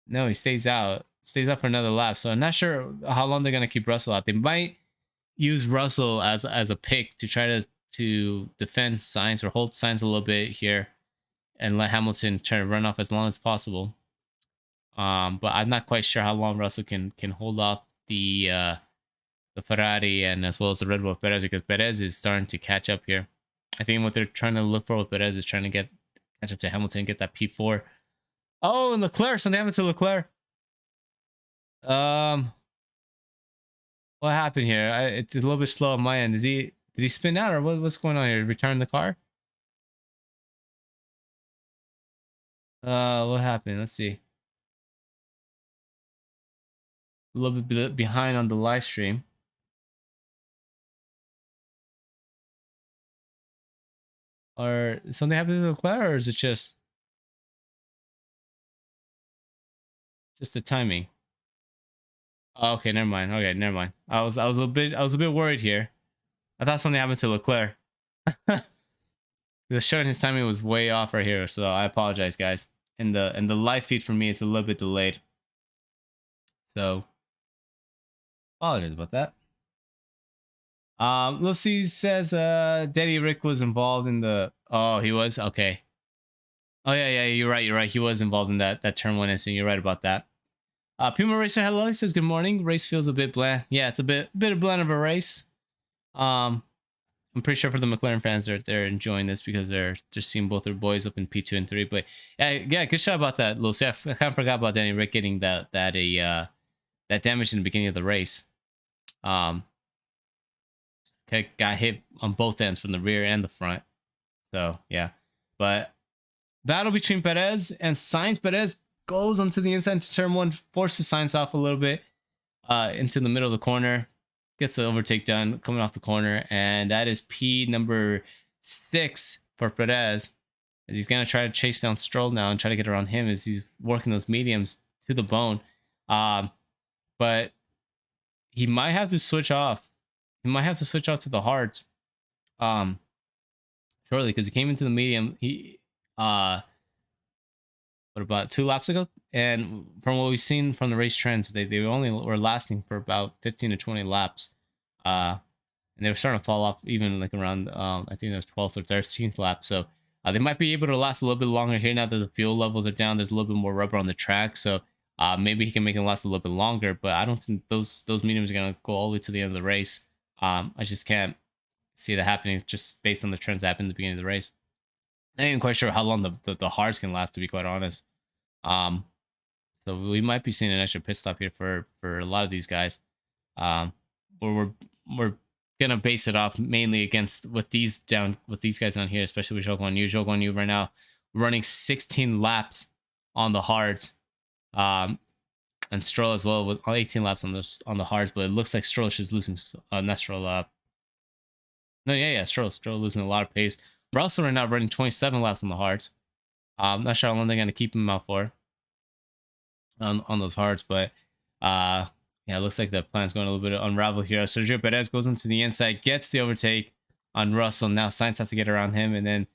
No, he stays out for another lap. So I'm not sure how long they're gonna keep Russell out. They might use Russell as a pick to try to defend Sainz, or hold Sainz a little bit here, and let Hamilton try to run off as long as possible. But I'm not quite sure how long Russell can hold off the Ferrari and as well as the Red Bull Perez, because Perez is starting to catch up here. I think what they're trying to look for with Perez is trying to catch up to Hamilton, get that P4. Oh, and Leclerc, something happened to Leclerc. What happened here? It's a little bit slow on my end. Did he spin out, or what's going on here? Return the car? What happened? Let's see. A little bit behind on the live stream. Or something happened to Leclerc, or is it just the timing? Oh, okay, never mind. Okay, never mind. I was a bit worried here. I thought something happened to Leclerc. The showing his timing was way off right here, so I apologize, guys. In the live feed for me, it's a little bit delayed. So apologize about that. Let's see. Says Daddy Rick was involved in the. Oh, he was. Okay. Oh yeah, you're right. He was involved in that turn one incident. You're right about that. Puma Racer, hello. He says good morning. Race feels a bit bland. Yeah, it's a bit of bland of a race. I'm pretty sure for the McLaren fans, they're enjoying this because they're just seeing both their boys up in P2 and 3. But yeah, good shot about that, Lucy. I kind of forgot about Danny Rick getting that damage in the beginning of the race. Okay, got hit on both ends from the rear and the front. So yeah, but battle between Perez and Sainz. Perez goes onto the inside to turn one, forces Sainz off a little bit into the middle of the corner. Gets the overtake done coming off the corner, and that is P number 6 for Perez. As he's gonna try to chase down Stroll now and try to get around him as he's working those mediums to the bone. But he might have to switch off. He might have to switch off to the hards shortly because he came into the medium. He what about 2 laps ago? And from what we've seen from the race trends, they only were lasting for about 15 to 20 laps. And they were starting to fall off even like around, I think it was 12th or 13th lap. So they might be able to last a little bit longer here now that the fuel levels are down. There's a little bit more rubber on the track. So maybe he can make it last a little bit longer. But I don't think those mediums are going to go all the way to the end of the race. I just can't see that happening just based on the trends that happened at the beginning of the race. I ain't quite sure how long the hards can last, to be quite honest. So we might be seeing an extra pit stop here for a lot of these guys. We're gonna base it off mainly against with these guys down here, especially with Zhou Guanyu. Zhou Guanyu right now running 16 laps on the hards, and Stroll as well with 18 laps on the hards. But it looks like Stroll is losing. Not Stroll. Stroll losing a lot of pace. Russell right now running 27 laps on the hards. Not sure how long they're gonna keep him out for on those hards, but yeah, it looks like the plan's going a little bit unravel here. Sergio Perez goes into the inside, gets the overtake on Russell. Now Sainz has to get around him, and then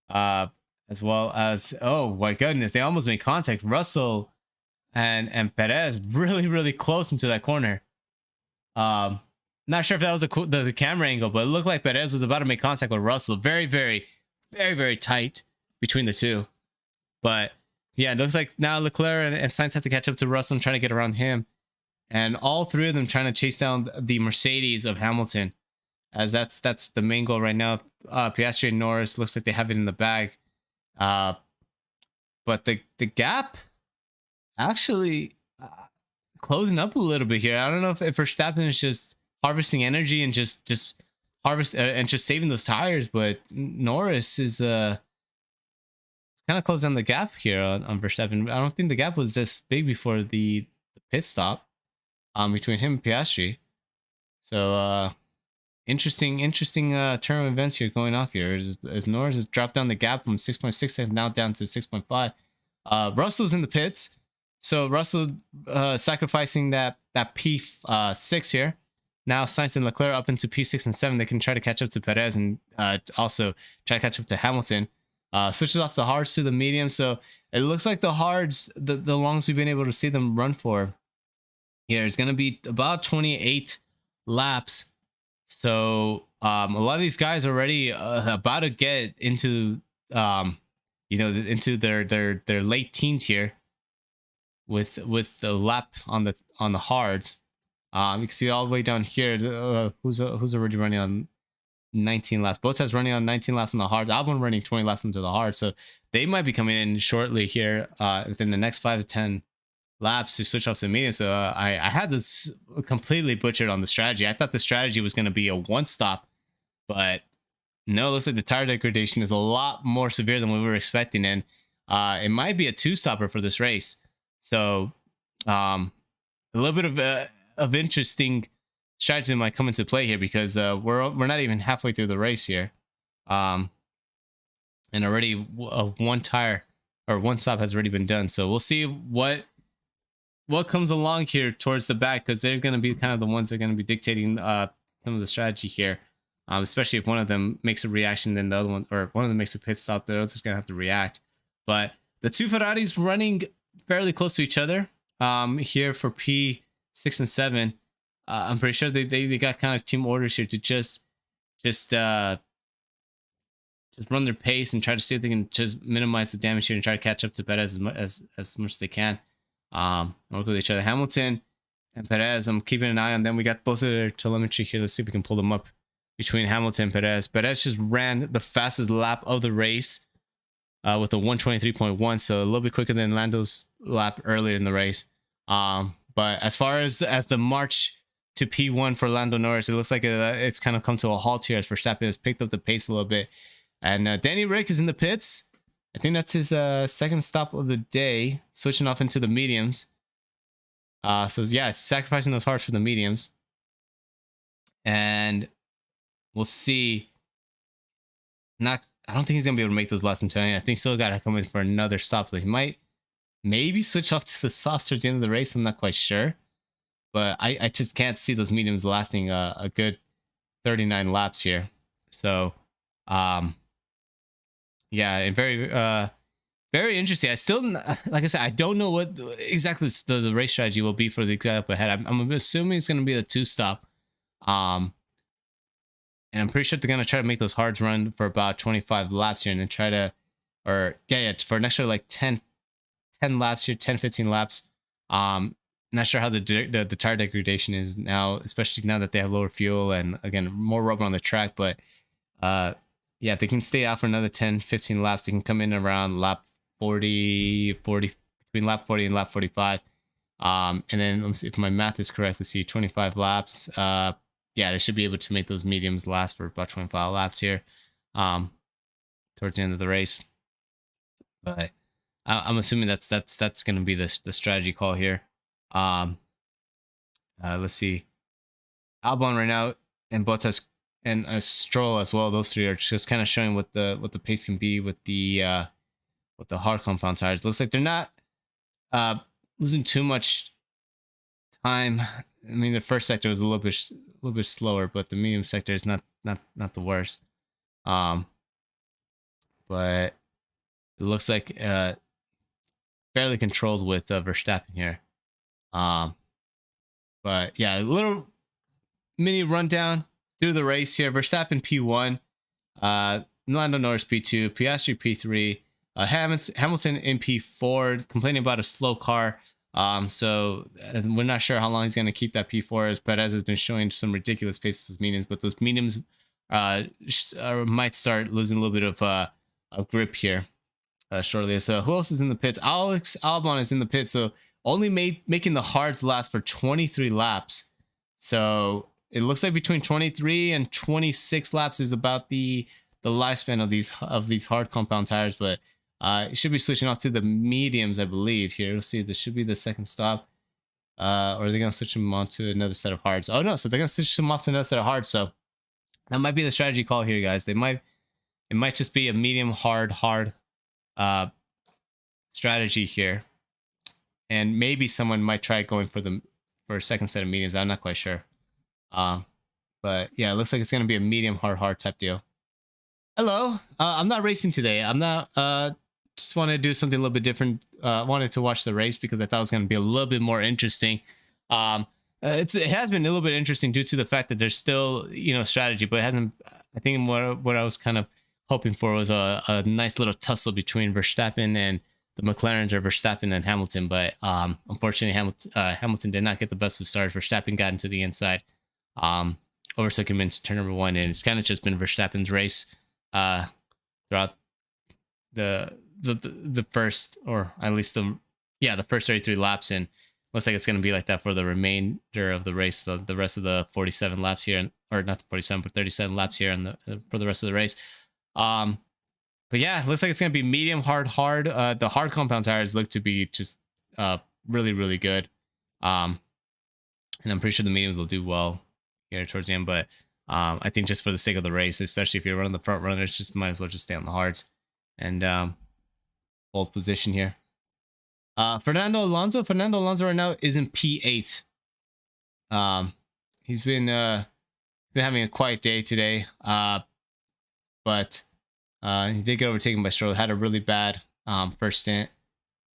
as well as, oh my goodness, they almost made contact. Russell and Perez really close into that corner. Not sure if that was the camera angle, but it looked like Perez was about to make contact with Russell. Very tight between the two. But yeah, it looks like now Leclerc and Sainz have to catch up to Russell and trying to get around him. And all three of them trying to chase down the Mercedes of Hamilton. As that's the main goal right now. Piastri and Norris looks like they have it in the bag. But the gap actually closing up a little bit here. I don't know if Verstappen is just harvesting energy and just harvest and just saving those tires, but Norris is kind of closed down the gap here on Verstappen. I don't think the gap was this big before the pit stop between him and Piastri. So interesting turn of events here going off here as Norris has dropped down the gap from 6.6 seconds now down to 6.5. Russell's in the pits, so Russell sacrificing that P6 here. Now Sainz and Leclerc up into P6 and 7. They can try to catch up to Perez and also try to catch up to Hamilton. Switches off the hards to the medium, so it looks like the hards, the longest we've been able to see them run for here is going to be about 28 laps. So a lot of these guys are already about to get into into their late teens here with the lap on the hards. You can see all the way down here who's already running on 19 laps. Bottas running on 19 laps on the hards. Albon running 20 laps into the hards. So they might be coming in shortly here within the next 5 to 10 laps to switch off to the medium. So I had this completely butchered on the strategy. I thought the strategy was going to be a one stop, but no, it looks like the tire degradation is a lot more severe than we were expecting, and it might be a two stopper for this race. So a little bit of interesting strategy might come into play here because we're not even halfway through the race here, and already one tire or one stop has already been done. So we'll see what comes along here towards the back, because they're going to be kind of the ones that are going to be dictating some of the strategy here. Especially if one of them makes a reaction, then the other one, or one of them makes a pit stop, the other's gonna have to react. But the two Ferraris running fairly close to each other here for P6 and 7. I'm pretty sure they got kind of team orders here to just run their pace and try to see if they can just minimize the damage here and try to catch up to Perez as much as they can. Work with each other. Hamilton and Perez, I'm keeping an eye on them. We got both of their telemetry here. Let's see if we can pull them up between Hamilton and Perez. Perez just ran the fastest lap of the race with a 123.1, so a little bit quicker than Lando's lap earlier in the race. But as far as the march to P1 for Lando Norris, it looks like it's kind of come to a halt here as Verstappen has picked up the pace a little bit. And Danny Rick is in the pits. I think that's his second stop of the day, switching off into the mediums. So yeah, sacrificing those hards for the mediums. And we'll see. I don't think he's gonna be able to make those last until I think he's still gotta come in for another stop. So he might maybe switch off to the softs towards the end of the race. I'm not quite sure. But I just can't see those mediums lasting a good 39 laps here. So yeah, and very interesting. I still, like I said, I don't know what exactly the race strategy will be for the guy up ahead. I'm assuming it's going to be the 2-stop. And I'm pretty sure they're going to try to make those hards run for about 25 laps here and then try to, or yeah, for an extra like 10 laps here, 10, 15 laps. Not sure how the tire degradation is now, especially now that they have lower fuel and again, more rubber on the track. But yeah, if they can stay out for another 10, 15 laps, they can come in around lap 40, between lap 40 and lap 45. And then let me see if my math is correct. Let's see, 25 laps. Yeah, they should be able to make those mediums last for about 25 laps here towards the end of the race. But I'm assuming that's going to be the strategy call here. Let's see, Albon right now and Bottas and Stroll as well. Those three are just kind of showing what the pace can be with the hard compound tires. Looks like they're not losing too much time. I mean, the first sector was a little bit slower, but the medium sector is not the worst. But it looks like fairly controlled with Verstappen here. But yeah, a little mini rundown through the race here. Verstappen P1, Lando Norris P2, Piastri P3, Hamilton in P4, complaining about a slow car. So we're not sure how long he's going to keep that P4 as Perez has been showing some ridiculous pace with his mediums, but those mediums might start losing a little bit of grip here shortly. So who else is in the pits? Alex Albon is in the pits, so only making the hards last for 23 laps. So it looks like between 23 and 26 laps is about the lifespan of these hard compound tires, but it should be switching off to the mediums, I believe. Here, let's see, this should be the second stop. Or are they going to switch them on to another set of hards? Oh no, so they're going to switch them off to another set of hards. So that might be the strategy call here, guys. It might just be a medium hard strategy here. And maybe someone might try going for a second set of mediums. I'm not quite sure. But yeah, it looks like it's going to be a medium hard type deal. Hello. I'm not racing today. I'm not, just wanted to do something a little bit different. Wanted to watch the race because I thought it was going to be a little bit more interesting. It has been a little bit interesting due to the fact that there's still, strategy, but it hasn't. I think what I was kind of hoping for was a nice little tussle between Verstappen and the McLarens, or Verstappen and Hamilton. But unfortunately, Hamilton did not get the best of starts. Verstappen got into the inside, overtook him into turn number 1, and it's kind of just been Verstappen's race throughout the first, or at least the first 33 laps, and looks like it's going to be like that for the remainder of the race, the rest of the 47 laps here, or not the 47 but 37 laps here for the rest of the race. But yeah, looks like it's going to be medium hard. The hard compound tires look to be just really, really good. And I'm pretty sure the mediums will do well here towards the end, but I think just for the sake of the race, especially if you're running the front runners, just might as well just stay on the hards and hold position here. Fernando Alonso right now is in P8. He's been been having a quiet day today. But he did get overtaken by Stroll. Had a really bad first stint.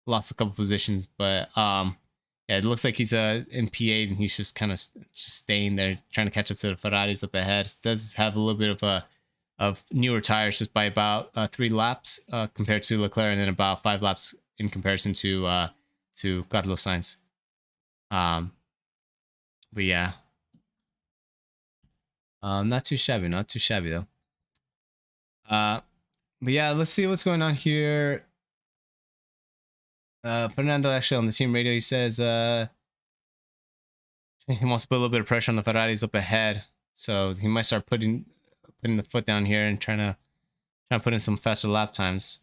Lost a couple positions, but yeah, it looks like he's in P8 and he's just kind of just staying there, trying to catch up to the Ferraris up ahead. Does have a little bit of newer tires, just by about 3 laps compared to Leclerc, and then about 5 laps in comparison to Carlos Sainz. But yeah, not too shabby though. But yeah, let's see what's going on here. Fernando actually on the team radio, he says he wants to put a little bit of pressure on the Ferraris up ahead, so he might start putting the foot down here and trying to put in some faster lap times.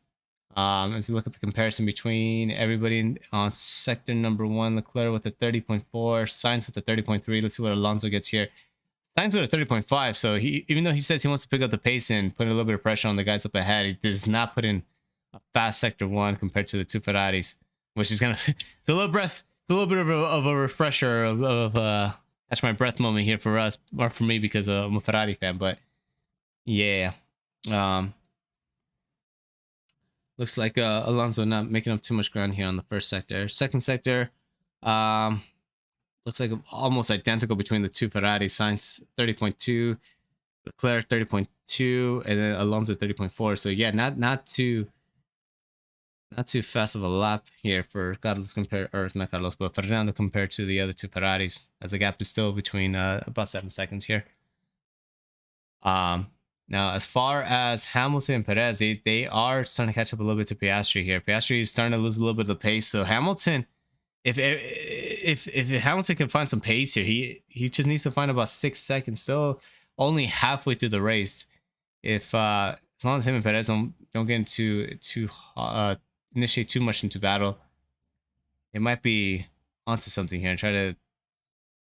As we look at the comparison between everybody on sector number 1, Leclerc with a 30.4, Sainz with a 30.3. Let's see what Alonso gets here. Sainz with a 30.5, so he, even though he says he wants to pick up the pace and put a little bit of pressure on the guys up ahead, he does not put in a fast sector 1 compared to the 2 Ferraris, which is gonna it's a little bit of a refresher of catch my breath moment here for us, or for me, because I'm a Ferrari fan. But yeah, looks like Alonso not making up too much ground here on the first sector. Second sector, looks like almost identical between the 2 Ferraris. Sainz 30.2, Leclerc 30.2, and then Alonso 30.4. So yeah, not too fast of a lap here for Carlos not Carlos, but Fernando compared to the other 2 Ferraris, as the gap is still between about 7 seconds here. Now, as far as Hamilton and Perez, they are starting to catch up a little bit to Piastri here. Piastri is starting to lose a little bit of the pace. So Hamilton, if Hamilton can find some pace here, he just needs to find about 6 seconds. Still only halfway through the race. If as long as him and Perez don't get into initiate too much into battle, it might be onto something here and try to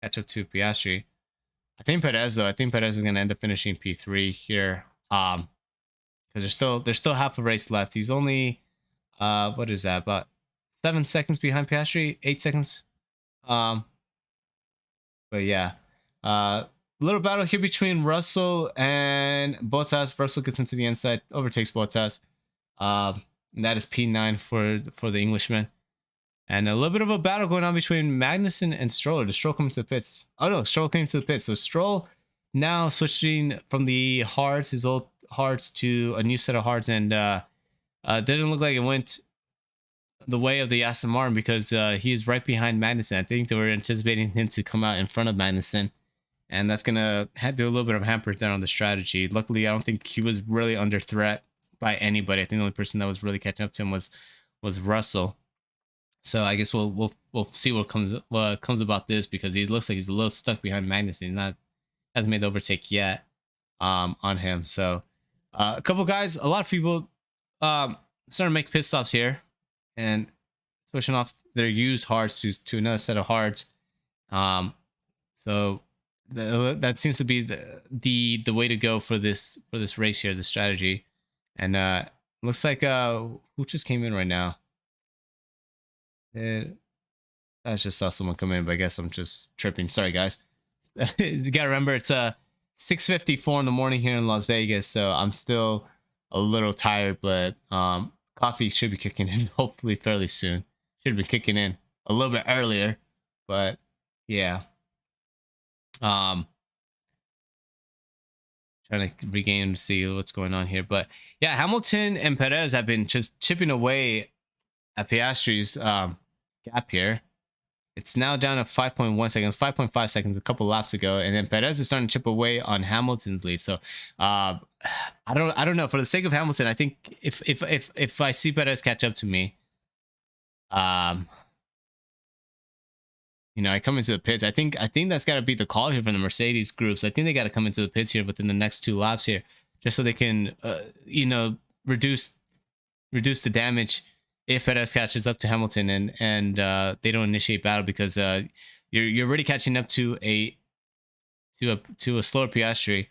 catch up to Piastri. I think Perez is going to end up finishing P3 here, because there's still half a race left. He's only what is that, about 7 seconds behind Piastri, 8 seconds. But yeah, little battle here between Russell and Bottas. Russell gets into the inside, overtakes Bottas. And that is P9 for the Englishman. And a little bit of a battle going on between Magnussen and Stroll. Does Stroll come to the pits? Oh no, Stroll came to the pits. So Stroll now switching from the hards, his old hards, to a new set of hards, and didn't look like it went the way of the Aston Martin, because he is right behind Magnussen. I think they were anticipating him to come out in front of Magnussen, and that's gonna do a little bit of hamper there on the strategy. Luckily, I don't think he was really under threat by anybody. I think the only person that was really catching up to him was Russell. So I guess we'll see what comes about this, because he looks like he's a little stuck behind Magnussen. He hasn't made the overtake yet on him. So a couple guys, a lot of people starting to make pit stops here and switching off their used hards to another set of hards. So that seems to be the way to go for this race here, the strategy. And looks like who just came in right now? I just saw someone come in, but I guess I'm just tripping. Sorry, guys. You gotta remember, it's 6:54 in the morning here in Las Vegas, so I'm still a little tired, but coffee should be kicking in hopefully fairly soon. Should be kicking in a little bit earlier, but yeah. Trying to regain to see what's going on here, but yeah, Hamilton and Perez have been just chipping away at Piastri's gap here. It's now down to 5.1 seconds, 5.5 seconds a couple laps ago, and then Perez is starting to chip away on Hamilton's lead. So I don't know. For the sake of Hamilton, I think if I see Perez catch up to me, you know, I come into the pits. I think that's got to be the call here from the Mercedes groups. I think they got to come into the pits here within the next 2 laps here, just so they can, you know, reduce the damage if Perez catches up to Hamilton and they don't initiate battle, because you're already catching up to a slower Piastri.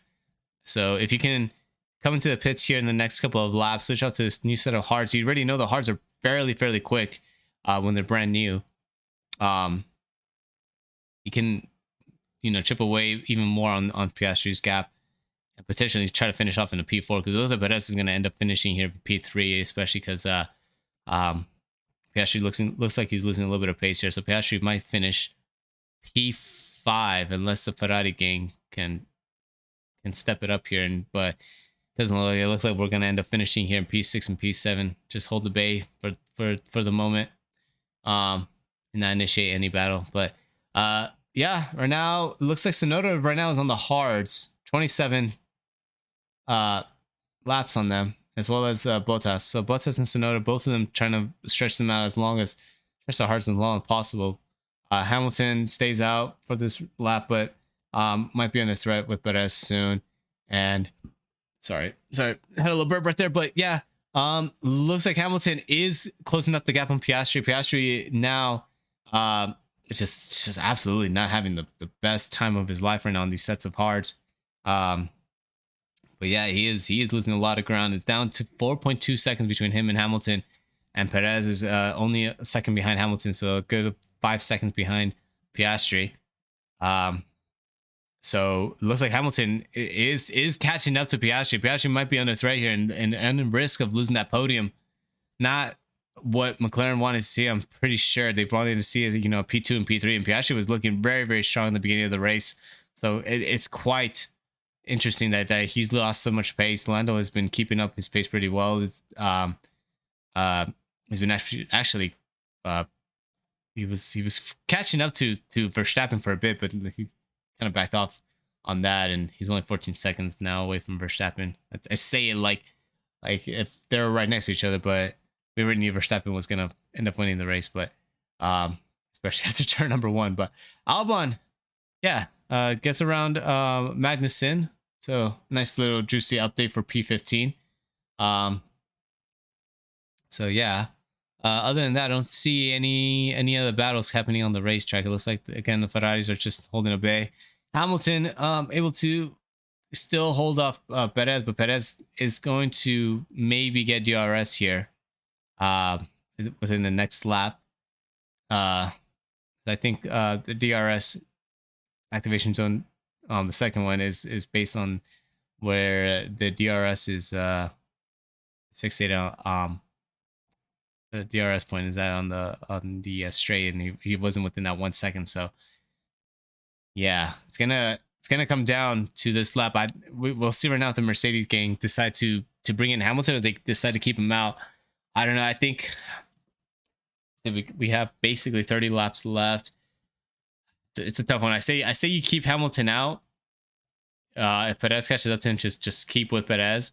So if you can come into the pits here in the next couple of laps, switch out to this new set of hards. You already know the hards are fairly quick when they're brand new. You can chip away even more on Piastri's gap and potentially try to finish off in a P4, because those are Perez is going to end up finishing here P3, especially because Piastri looks like he's losing a little bit of pace here. So Piastri might finish P5 unless the Ferrari gang can step it up here. But doesn't look like it. Looks like we're gonna end up finishing here in P6 and P7. Just hold the bay for the moment, and not initiate any battle. But yeah, right now it looks like Sonoda right now is on the hards, 27 laps on them, as well as Bottas. So Bottas and Sonoda, both of them trying to stretch them out stretch the hards as long as possible. Hamilton stays out for this lap, but might be under threat with Perez soon. And sorry, had a little burp right there, but yeah, looks like Hamilton is closing up the gap on Piastri. Piastri now, just absolutely not having the best time of his life right now on these sets of hards. But yeah, he is losing a lot of ground. It's down to 4.2 seconds between him and Hamilton, and Perez is only a second behind Hamilton, so a good 5 seconds behind Piastri. So it looks like Hamilton is catching up to Piastri. Piastri might be under threat here and in risk of losing that podium. Not what McLaren wanted to see. I'm pretty sure they wanted to see, P2 and P3, and Piastri was looking very, very strong in the beginning of the race. So it's quite interesting that he's lost so much pace. Lando has been keeping up his pace pretty well. He's been actually he was catching up to Verstappen for a bit, but he kind of backed off on that, and he's only 14 seconds now away from Verstappen. I say it like if they're right next to each other, but we already knew Verstappen was gonna end up winning the race, but especially after turn number 1. But Albon, yeah, gets around Magnussen. So nice little juicy update for P15. So yeah. Other than that, I don't see any other battles happening on the racetrack. It looks like, again, the Ferraris are just holding a bay. Hamilton able to still hold off Perez, but Perez is going to maybe get DRS here within the next lap. I think the DRS activation zone, the second one is based on where the DRS is fixated on. The DRS point is that on the straight, and he wasn't within that 1 second. So yeah, it's gonna come down to this lap. We'll see right now if the Mercedes gang decide to bring in Hamilton, or they decide to keep him out. I don't know. I think we have basically 30 laps left. It's a tough one. I say you keep Hamilton out. If Perez catches up to him, just keep with Perez.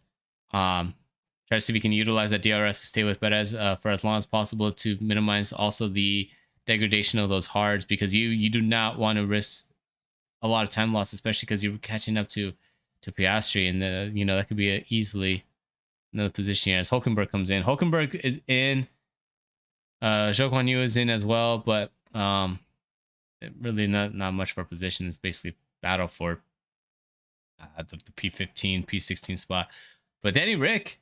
Try to see if we can utilize that DRS to stay with Perez for as long as possible to minimize also the degradation of those hards, because you do not want to risk a lot of time loss, especially because you're catching up to Piastri, and that could be easily another position here as Hulkenberg comes in. Hulkenberg is in. Zhou Guan Yu is in as well, but really not much for position. It's basically battle for the P15, P16 spot. But Danny Rick,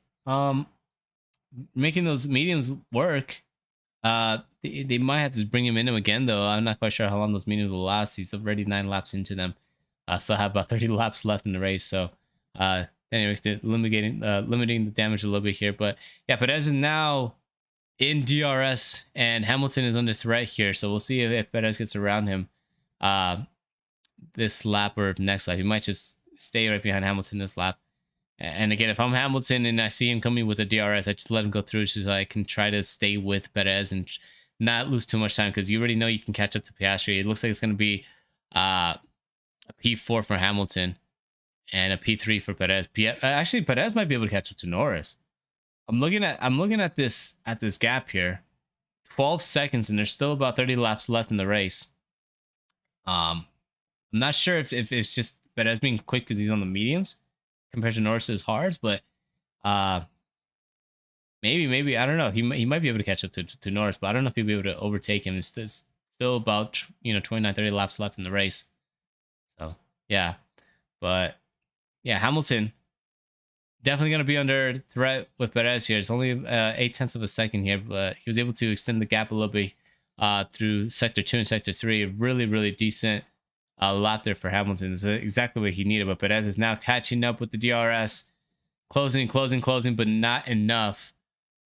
making those mediums work. They might have to bring him in again, though. I'm not quite sure how long those mediums will last. He's already 9 laps into them. Still have about 30 laps left in the race. So anyway, limiting the damage a little bit here. But yeah, Perez is now in DRS, and Hamilton is under threat here. So we'll see if Perez gets around him this lap or next lap. He might just stay right behind Hamilton this lap. And again, if I'm Hamilton and I see him coming with a DRS, I just let him go through so I can try to stay with Perez and not lose too much time, because you already know you can catch up to Piastri. It looks like it's going to be a P4 for Hamilton and a P3 for Perez. Actually, Perez might be able to catch up to Norris. I'm looking at this gap here, 12 seconds, and there's still about 30 laps left in the race. I'm not sure if it's just Perez being quick because he's on the mediums compared to Norris's hards, but maybe I don't know. He might be able to catch up to Norris, but I don't know if he'll be able to overtake him. It's still about 29, 30 laps left in the race. So yeah, but yeah, Hamilton definitely going to be under threat with Perez here. It's only 0.8 of a second here, but he was able to extend the gap a little bit through sector 2 and sector 3. Really, really decent lap there for Hamilton. It's exactly what he needed. But Perez is now catching up with the DRS, closing, but not enough.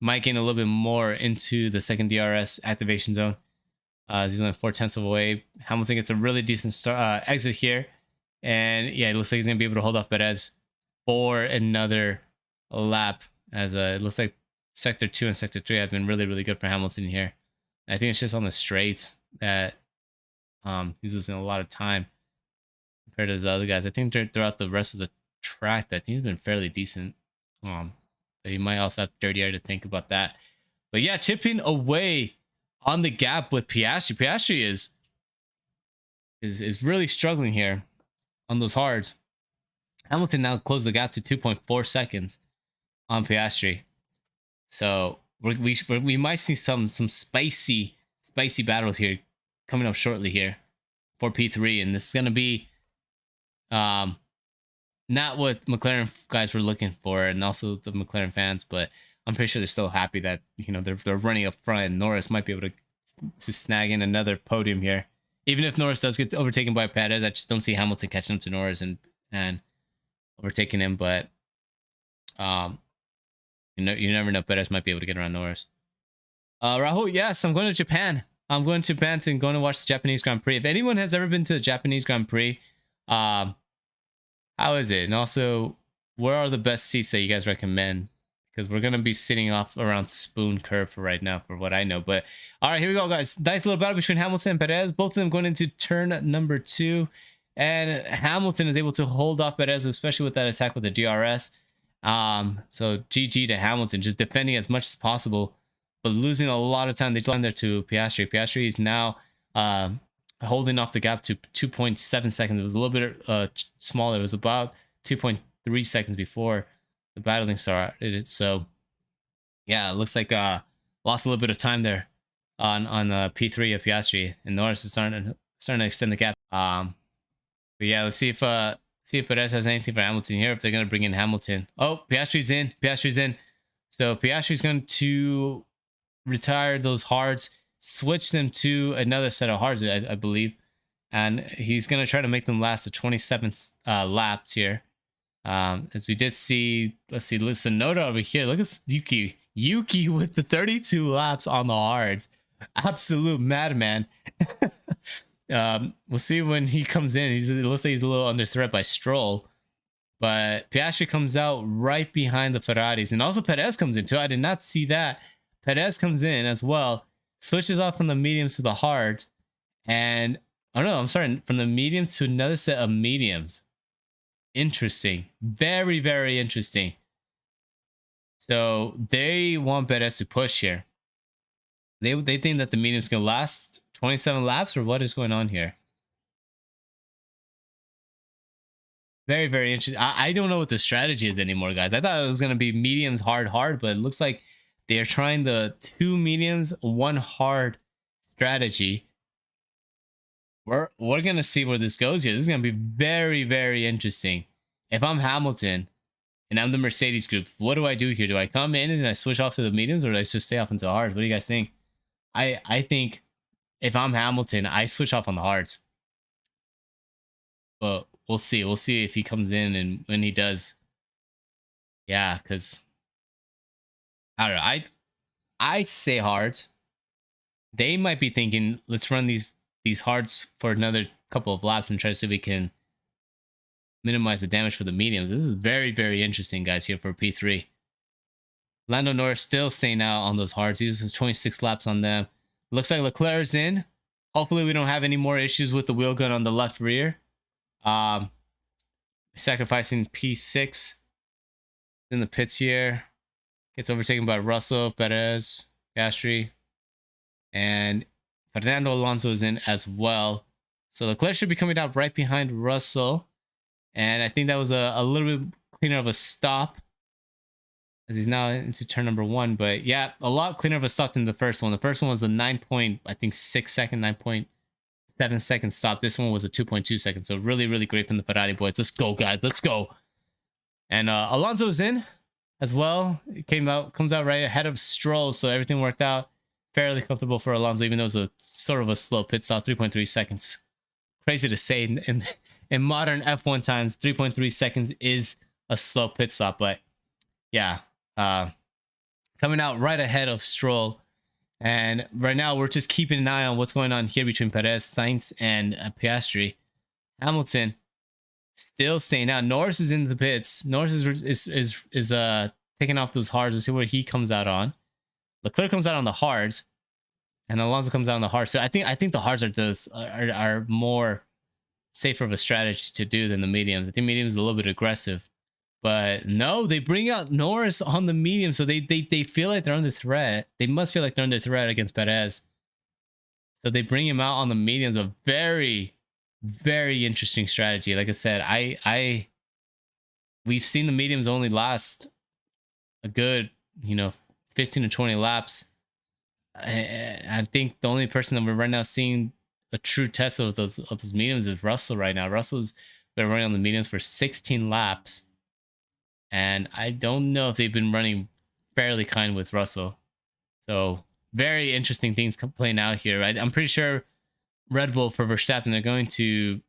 Might gain a little bit more into the second DRS activation zone. He's only 0.4 away. Hamilton gets a really decent start exit here, and yeah, it looks like he's gonna be able to hold off Perez for another lap. As it looks like sector 2 and sector 3 have been really good for Hamilton here. I think it's just on the straights that he's losing a lot of time compared to the other guys. I think throughout the rest of the track, I think he's been fairly decent. But he might also have dirty air to think about that. But yeah, chipping away on the gap with Piastri. Piastri is really struggling here on those hards. Hamilton now closed the gap to 2.4 seconds on Piastri. So we might see some spicy battles here coming up shortly here for P3, and this is gonna be not what McLaren guys were looking for, and also the McLaren fans. But I'm pretty sure they're still happy that, you know, they're running up front, and Norris might be able to snag in another podium here. Even if Norris does get overtaken by Perez, I just don't see Hamilton catching up to Norris and overtaking him. But you never know. Perez might be able to get around Norris. Rahul, yes, I'm going to Japan. I'm going to Japan and going to watch the Japanese Grand Prix. If anyone has ever been to the Japanese Grand Prix, how is it? And also, where are the best seats that you guys recommend? Because we're going to be sitting off around Spoon Curve for right now, for what I know. But all right, here we go, guys. Nice little battle between Hamilton and Perez. Both of them going into turn number 2. And Hamilton is able to hold off Perez, especially with that attack with the DRS. So GG to Hamilton, just defending as much as possible, but losing a lot of time. They line there to Piastri. Piastri is now holding off the gap to 2.7 seconds. It was a little bit smaller. It was about 2.3 seconds before the battling started. So yeah, it looks like lost a little bit of time there on P3 of Piastri, and Norris is starting to extend the gap. But yeah, let's see if Perez has anything for Hamilton here. If they're gonna bring in Hamilton. Oh, Piastri's in. So Piastri's going to retire those hards, switch them to another set of hards, I believe, and he's gonna try to make them last the 27 laps here. As we did see, let's see, Sonoda over here. Look at Yuki with the 32 laps on the hards. Absolute madman. We'll see when he comes in. It looks like he's a little under threat by Stroll, but Piastri comes out right behind the Ferraris, and also Perez comes in too. I did not see that. Perez comes in as well, switches off from the mediums to the hard, and oh no, I'm sorry, from the mediums to another set of mediums. Interesting, very interesting. So they want Perez to push here. They think that the medium's gonna last 27 laps, or what is going on here? Very interesting. I don't know what the strategy is anymore, guys. I thought it was gonna be mediums, hard, but it looks like they are trying the 2 mediums, 1 hard strategy. We're gonna see where this goes here. This is gonna be very interesting. If I'm Hamilton and I'm the Mercedes group, what do I do here? Do I come in and I switch off to the mediums, or do I just stay off into the hards? What do you guys think? I think if I'm Hamilton, I switch off on the hards. But we'll see. We'll see if he comes in, and when he does. Yeah, because I don't know. I say hards. They might be thinking, let's run these hards for another couple of laps and try to see if we can minimize the damage for the mediums. This is very interesting, guys, here for P3. Lando Norris still staying out on those hards. He uses 26 laps on them. Looks like Leclerc's in. Hopefully we don't have any more issues with the wheel gun on the left rear. Sacrificing P6 in the pits here. Gets overtaken by Russell, Perez, Piastri, and Fernando Alonso is in as well. So Leclerc should be coming out right behind Russell. And I think that was a little bit cleaner of a stop, as he's now into turn number 1. But yeah, a lot cleaner of a stop than the first one. The first one was a 9.7 second stop. This one was a 2.2 seconds. So really great from the Ferrari boys. Let's go, guys. Let's go. And Alonso is in as well. It comes out right ahead of Stroll. So everything worked out fairly comfortable for Alonso, even though it was a sort of a slow pit stop, 3.3 seconds. crazy to say in modern F1 times, 3.3 seconds is a slow pit stop. But yeah, coming out right ahead of Stroll. And right now we're just keeping an eye on what's going on here between Perez, Sainz, and Piastri. Hamilton still staying out. Norris is in the pits. Norris is taking off those hards. Let's see where he comes out on. Leclerc comes out on the hards, and Alonso comes out on the hards. So I think the hards are more safer of a strategy to do than the mediums. I think mediums is a little bit aggressive, but no, they bring out Norris on the medium, so they feel like they're under threat. They must feel like they're under threat against Perez, so they bring him out on the mediums. A very, very interesting strategy. Like I said, we've seen the mediums only last a good 15 to 20 laps. I think the only person that we're right now seeing a true test of those mediums is Russell right now. Russell's been running on the mediums for 16 laps, and I don't know if they've been running fairly kind with Russell. So very interesting things playing out here, right? I'm pretty sure Red Bull for Verstappen, they're going to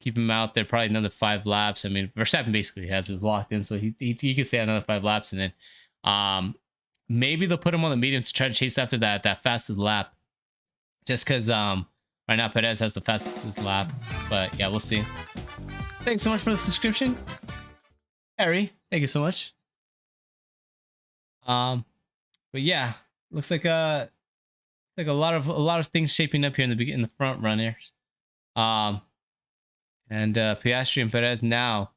keep him out there probably another 5 laps. I mean, Verstappen basically has his locked in, so he can stay another 5 laps, and then maybe they'll put him on the medium to try to chase after that fastest lap, just because right now Perez has the fastest lap. But yeah, we'll see. Thanks so much for the subscription, Harry. Thank you so much. But yeah, looks like a lot of things shaping up here in the front runners. And Piastri and Perez now.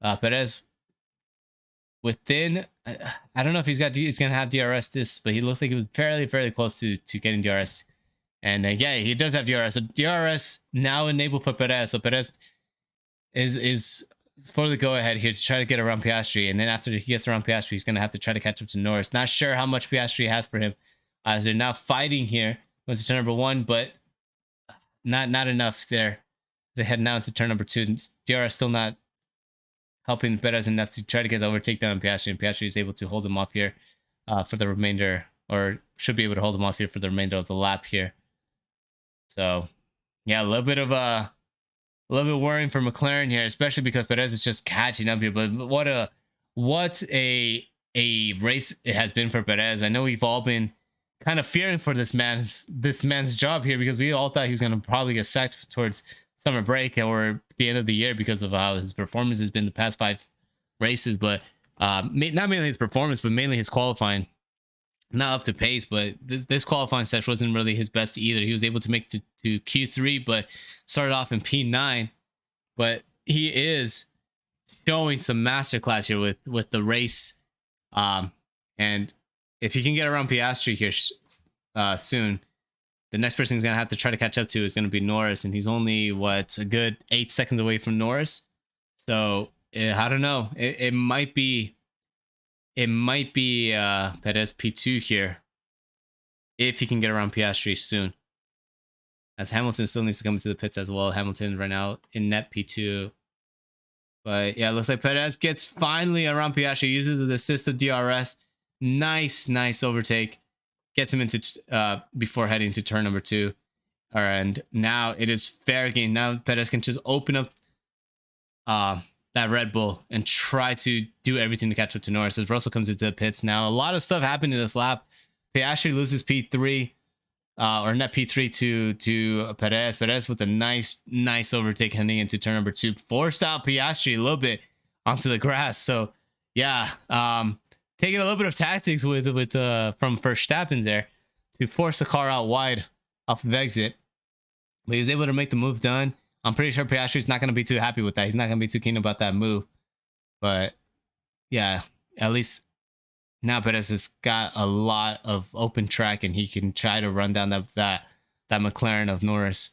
Perez within, I don't know if he's gonna have DRS this, but he looks like he was fairly close to getting DRS. And yeah, he does have DRS. So DRS now enabled for Perez. So Perez is for the go ahead here to try to get around Piastri, and then after he gets around Piastri, he's gonna have to try to catch up to Norris. Not sure how much Piastri has for him, as they're now fighting here into turn number 1, but not enough there. They head now into turn number 2. DRS still not helping Perez enough to try to get the overtake down on Piastri, and Piastri is able to hold him off here for the remainder, or should be able to hold him off here for the remainder of the lap here. So yeah, a little bit worrying for McLaren here, especially because Perez is just catching up here. But what a race it has been for Perez. I know we've all been kind of fearing for this man's job here, because we all thought he was going to probably get sacked towards summer break or the end of the year because of how his performance has been the past 5 races. But not mainly his performance, but mainly his qualifying. Not up to pace, but this qualifying session wasn't really his best either. He was able to make to Q3, but started off in P9. But he is showing some masterclass here with the race. And if he can get around Piastri here soon, the next person he's going to have to try to catch up to is going to be Norris. And he's only, a good 8 seconds away from Norris. So I don't know. It might be Perez P2 here if he can get around Piastri soon, as Hamilton still needs to come into the pits as well. Hamilton right now in net P2, but yeah, it looks like Perez gets finally around Piastri, uses his assisted DRS. Nice overtake, gets him into before heading to turn number 2. And now it is fair game. Now Perez can just open up that Red Bull and try to do everything to catch up to Norris, as Russell comes into the pits. Now a lot of stuff happened in this lap. Piastri loses P3 or net P3 to Perez. Perez with a nice overtake heading into turn number 2, forced out Piastri a little bit onto the grass. So yeah, taking a little bit of tactics with from Verstappen there to force the car out wide off of exit, but he was able to make the move done. I'm pretty sure Piastri's not going to be too happy with that. He's not going to be too keen about that move. But yeah, at least now Perez has got a lot of open track, and he can try to run down that McLaren of Norris,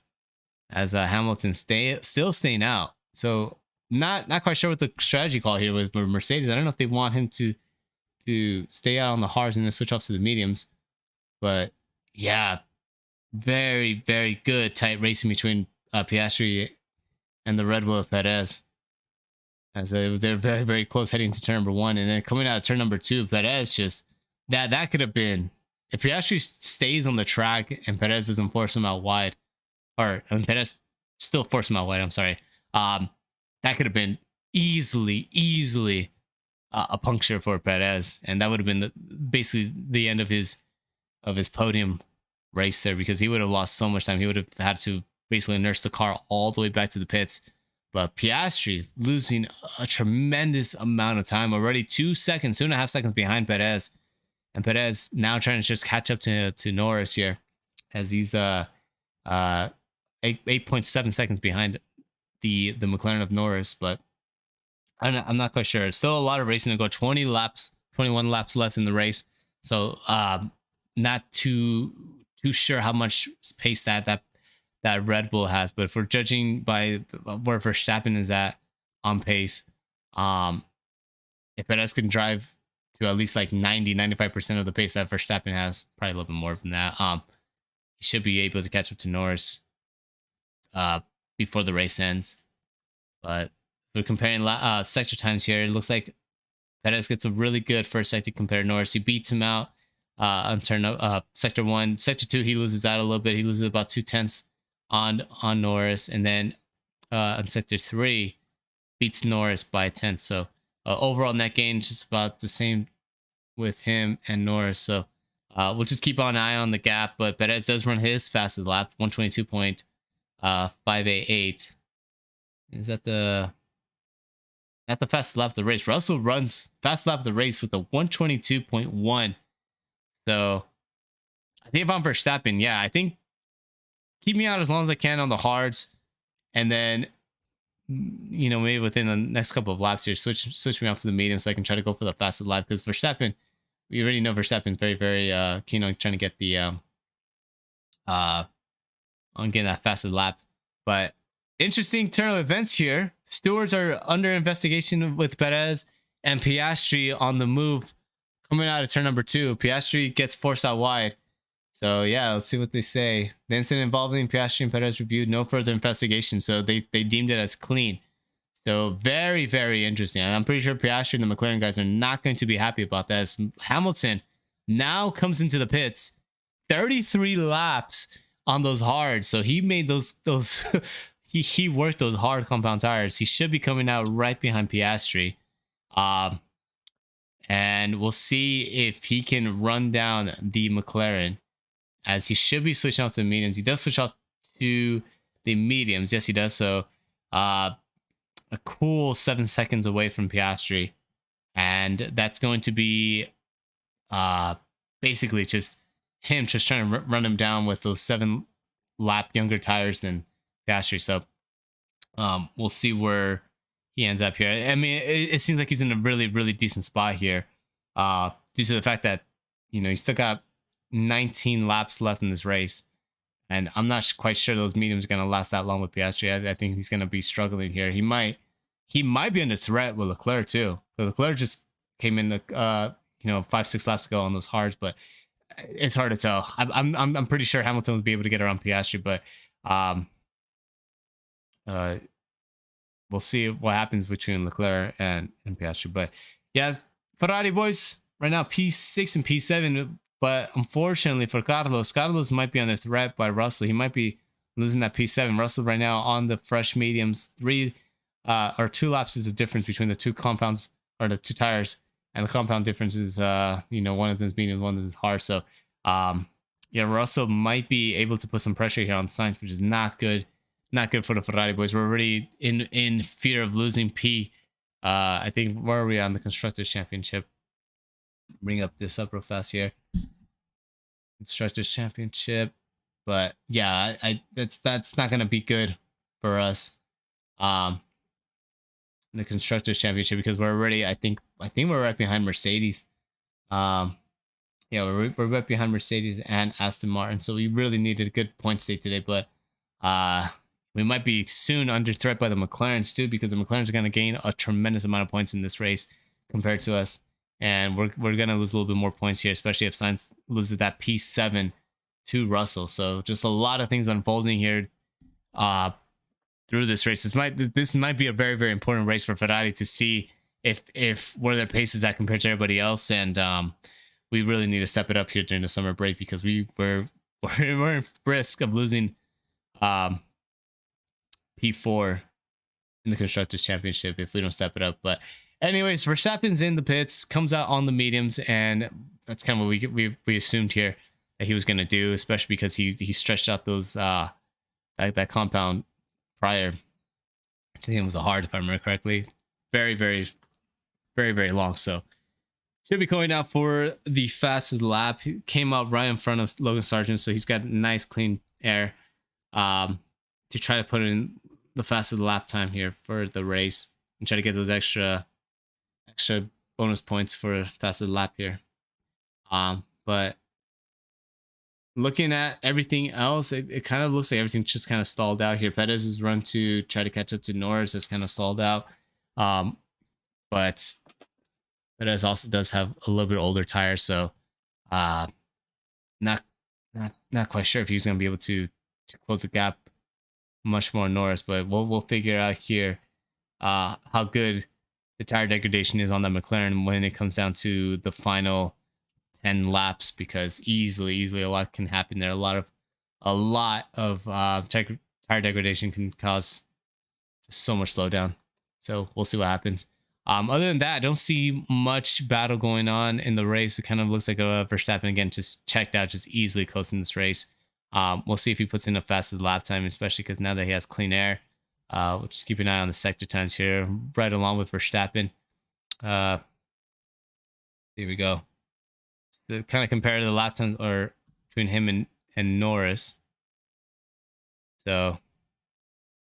as Hamilton still staying out. So not quite sure what the strategy call here with Mercedes. I don't know if they want him to stay out on the hards and then switch off to the mediums. But yeah, very good tight racing between Piastri and the Red Bull of Perez, as they're very close heading to turn number 1. And then coming out of turn number 2, Perez just that could have been, if Piastri stays on the track and Perez doesn't force him out wide, and Perez still forced him out wide. I'm sorry. That could have been easily a puncture for Perez, and that would have been basically the end of his podium race there, because he would have lost so much time. He would have had to basically nurse the car all the way back to the pits. But Piastri losing a tremendous amount of time already, 2.5 seconds behind Perez, and Perez now trying to just catch up to Norris here, as he's 8.7 seconds behind the McLaren of Norris. But I'm not quite sure. Still a lot of racing to go. 21 laps left in the race, so not too sure how much pace that Red Bull has. But if we're judging by where Verstappen is at on pace, if Perez can drive to at least like 95% of the pace that Verstappen has, probably a little bit more than that, he should be able to catch up to Norris before the race ends. But if we're comparing sector times here, it looks like Perez gets a really good first sector compared to Norris. He beats him out on sector 1. Sector 2, he loses out a little bit. He loses about 0.2 on Norris, and then on sector 3 beats Norris by a tenth. So overall net gain just about the same with him and Norris. So we'll just keep an eye on the gap. But Perez does run his fastest lap, 122.588. Is that the fastest lap of the race? Russell runs fast lap of the race with a 122.1. So I think if I'm Verstappen, yeah, I think keep me out as long as I can on the hards, and then maybe within the next couple of laps here, switch me off to the medium so I can try to go for the fastest lap, because Verstappen, we already know Verstappen's very, very keen on trying to get the on getting that fastest lap. But interesting turn of events here. Stewards are under investigation with Perez, and Piastri on the move coming out of turn number 2. Piastri gets forced out wide. So yeah, let's see what they say. The incident involving Piastri and Perez reviewed, no further investigation. So they deemed it as clean. So very, very interesting. And I'm pretty sure Piastri and the McLaren guys are not going to be happy about that, as Hamilton now comes into the pits 33 laps on those hards. So he made those he worked those hard compound tires. He should be coming out right behind Piastri. And we'll see if he can run down the McLaren, as he should be switching off to the mediums. He does switch off to the mediums. Yes, he does. So a cool 7 seconds away from Piastri. And that's going to be basically just him just trying to run him down with those 7 lap younger tires than Piastri. So we'll see where he ends up here. I mean, it seems like he's in a really, really decent spot here, due to the fact that, he's still got 19 laps left in this race. And I'm not quite sure those mediums are going to last that long with Piastri. I think he's going to be struggling here. He might be under threat with Leclerc too. So Leclerc just came in 5-6 laps ago on those hards, but it's hard to tell. I'm pretty sure Hamilton will be able to get around Piastri, but we'll see what happens between Leclerc and Piastri. But yeah, Ferrari boys right now P6 and P7. But unfortunately for Carlos might be under threat by Russell. He might be losing that P7. Russell right now on the fresh mediums. 2 laps is the difference between the two compounds, or the 2 tires. And the compound difference is, one of them is medium, one of them is hard. So, Russell might be able to put some pressure here on Sainz, which is not good. Not good for the Ferrari boys. We're already in fear of losing P. I think, where are we on the Constructors Championship? Bring this up real fast here. Constructors Championship. But yeah, that's not gonna be good for us. The Constructors Championship, because we're already, I think we're right behind Mercedes. We're right behind Mercedes and Aston Martin. So we really needed a good point state today, but we might be soon under threat by the McLarens too, because the McLarens are going to gain a tremendous amount of points in this race compared to us. And we're going to lose a little bit more points here, especially if Sainz loses that P7 to Russell. So just a lot of things unfolding here through this race. This might be a very, very important race for Ferrari to see if where their pace is at compared to everybody else. And we really need to step it up here during the summer break, because we're in risk of losing P4 in the Constructors Championship if we don't step it up. But anyways, Verstappen's in the pits, comes out on the mediums, and that's kind of what we assumed here that he was going to do, especially because he stretched out those that compound prior. I think it was a hard, if I remember correctly. Very, very, very, very long. So should be going out for the fastest lap. He came out right in front of Logan Sargent, so he's got nice clean air to try to put in the fastest lap time here for the race and try to get those extra bonus points for fastest lap here. But looking at everything else, it kind of looks like everything just kind of stalled out here. Perez's run to try to catch up to Norris has kind of stalled out. But Perez also does have a little bit older tires, so not quite sure if he's going to be able to close the gap much more Norris, but we'll figure out here how good the tire degradation is on that McLaren when it comes down to the final 10 laps, because easily a lot can happen there. A lot of tire degradation can cause so much slowdown. So we'll see what happens. Other than that, I don't see much battle going on in the race. It kind of looks like Verstappen again just checked out, just easily coasting this race. We'll see if he puts in a fastest lap time, especially because now that he has clean air. We'll just keep an eye on the sector times here, right along with Verstappen. Here we go. To kind of compare the lap time or between him and Norris. So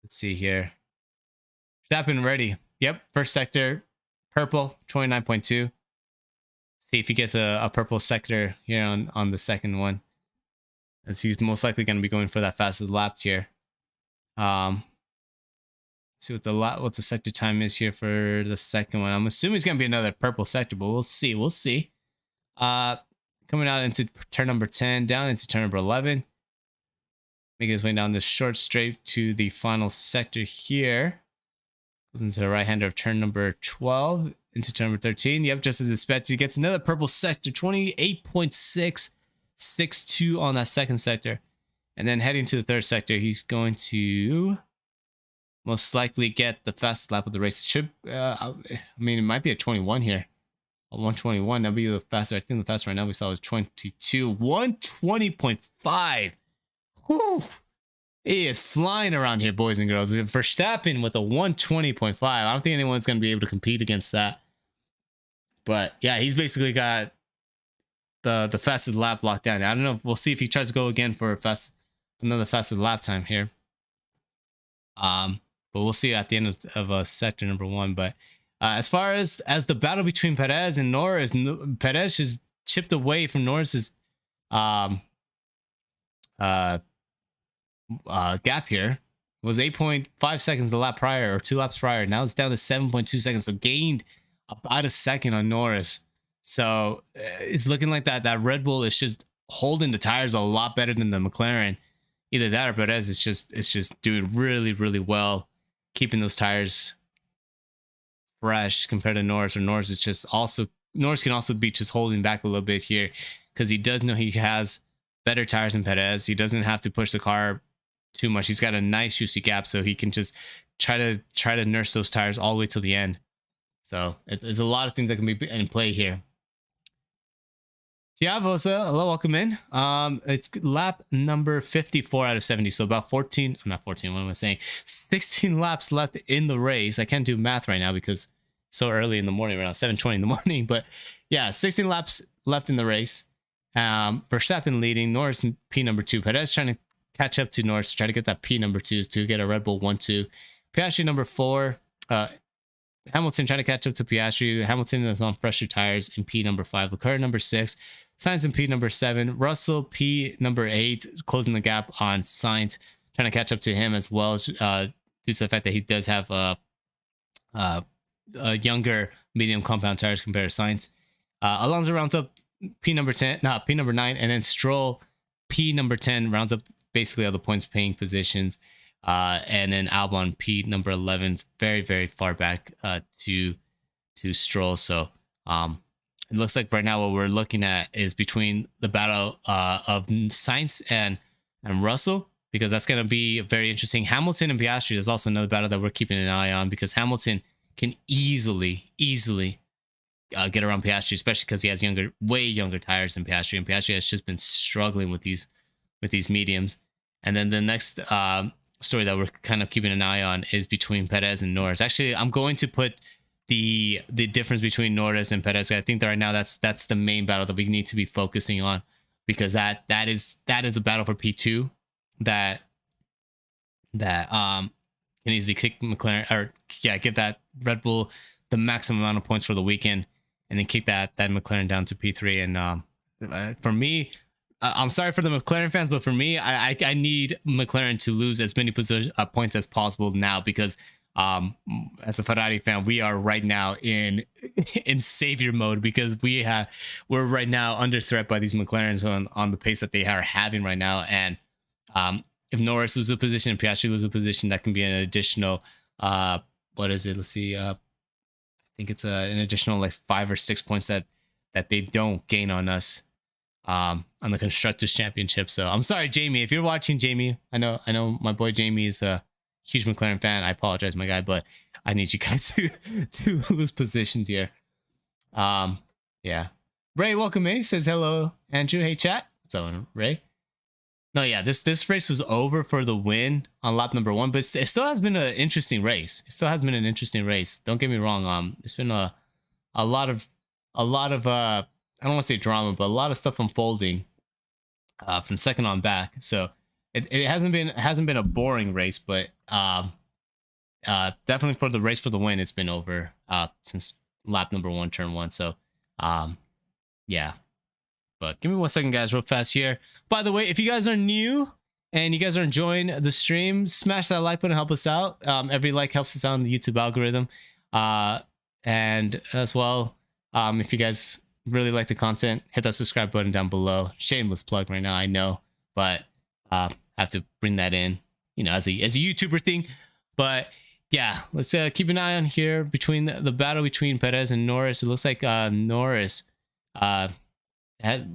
let's see here. Verstappen ready. Yep, first sector, purple, 29.2. See if he gets a purple sector here on the second one, as he's most likely going to be going for that fastest lap here. See what the sector time is here for the second one. I'm assuming it's going to be another purple sector, but we'll see. We'll see. Coming out into turn number 10, down into turn number 11. Making his way down this short straight to the final sector here. Goes into the right-hander of turn number 12, into turn number 13. Yep, just as expected. He gets another purple sector, 28.662 on that second sector. And then heading to the third sector, he's going to most likely get the fastest lap of the race. It should, I mean, it might be a 21 here. A 121, that'll be the fastest. I think the fastest right now we saw was 22. 120.5. Whew. He is flying around here, boys and girls. Verstappen with a 120.5. I don't think anyone's going to be able to compete against that. But yeah, he's basically got the fastest lap locked down. I don't know. We'll see if he tries to go again for another fastest lap time here. But we'll see at the end of sector number 1. But as far as the battle between Perez and Norris, Perez just chipped away from Norris's gap here. It was 8.5 seconds the lap prior, or 2 laps prior. Now it's down to 7.2 seconds, so gained about a second on Norris. So it's looking like that Red Bull is just holding the tires a lot better than the McLaren. Either that or Perez is just doing really, really well, keeping those tires fresh compared to Norris. Or Norris can also be just holding back a little bit here, because he does know he has better tires than Perez. He doesn't have to push the car too much. He's got a nice juicy gap, so he can just try to nurse those tires all the way to the end. So there's a lot of things that can be in play here. Yeah, Vosa, hello, welcome in. It's lap number 54 out of 70, so about 14, not 14, what am I saying? 16 laps left in the race. I can't do math right now because it's so early in the morning, around 7:20 in the morning, but yeah, 16 laps left in the race. Verstappen leading, Norris P number 2. Perez trying to catch up to Norris to try to get that P number 2 to get a Red Bull 1-2. Piastri number 4. Hamilton trying to catch up to Piastri. Hamilton is on fresher tires in P number 5. Leclerc number 6. Sainz in P number 7. Russell P number 8, closing the gap on Sainz, trying to catch up to him as well, due to the fact that he does have a younger medium compound tires compared to Sainz. Alonso rounds up P number 9, and then Stroll P number 10 rounds up basically all the points paying positions. And then Albon P number 11, very, very far back to Stroll. So it looks like right now what we're looking at is between the battle of Sainz and Russell. because that's going to be very interesting. Hamilton and Piastri is also another battle that we're keeping an eye on, because Hamilton can easily get around Piastri, especially because he has way younger tires than Piastri, and Piastri has just been struggling with these mediums. And then the next story that we're kind of keeping an eye on is between Perez and Norris. Actually, I'm going to put the difference between Norris and Perez. I think that right now that's the main battle that we need to be focusing on, because that is a battle for P2 that can easily kick McLaren, or give that Red Bull the maximum amount of points for the weekend, and then kick that McLaren down to P3. And for me, I'm sorry for the McLaren fans, but for me, I need McLaren to lose as many points as possible now, because as a Ferrari fan, we are right now in savior mode, because we're right now under threat by these McLarens on the pace that they are having right now. And if Norris loses a position and Piastri loses a position, that can be an additional what is it? Let's see. I think it's an additional like 5 or 6 points that they don't gain on us on the Constructors Championship. So I'm sorry, Jamie, if you're watching. Jamie, I know my boy Jamie is a huge McLaren fan. I apologize, my guy, but I need you guys to lose positions here. Yeah. Ray, welcome in. He says hello, Andrew. Hey, chat. What's up, Ray? No, yeah, this race was over for the win on lap number 1, but it still has been an interesting race. Don't get me wrong. It's been a lot of I don't want to say drama, but a lot of stuff unfolding from second on back. So it hasn't been a boring race, but definitely for the race for the win, it's been over since lap number 1, turn 1. So yeah. But give me 1 second, guys, real fast here. By the way, if you guys are new and you guys are enjoying the stream, smash that like button, help us out. Every like helps us out in the YouTube algorithm. And as well, if you guys really like the content, hit that subscribe button down below. Shameless plug right now, I know, but I have to bring that in, as a YouTuber thing. But yeah, let's keep an eye on here between the battle between Perez and Norris. It looks like Norris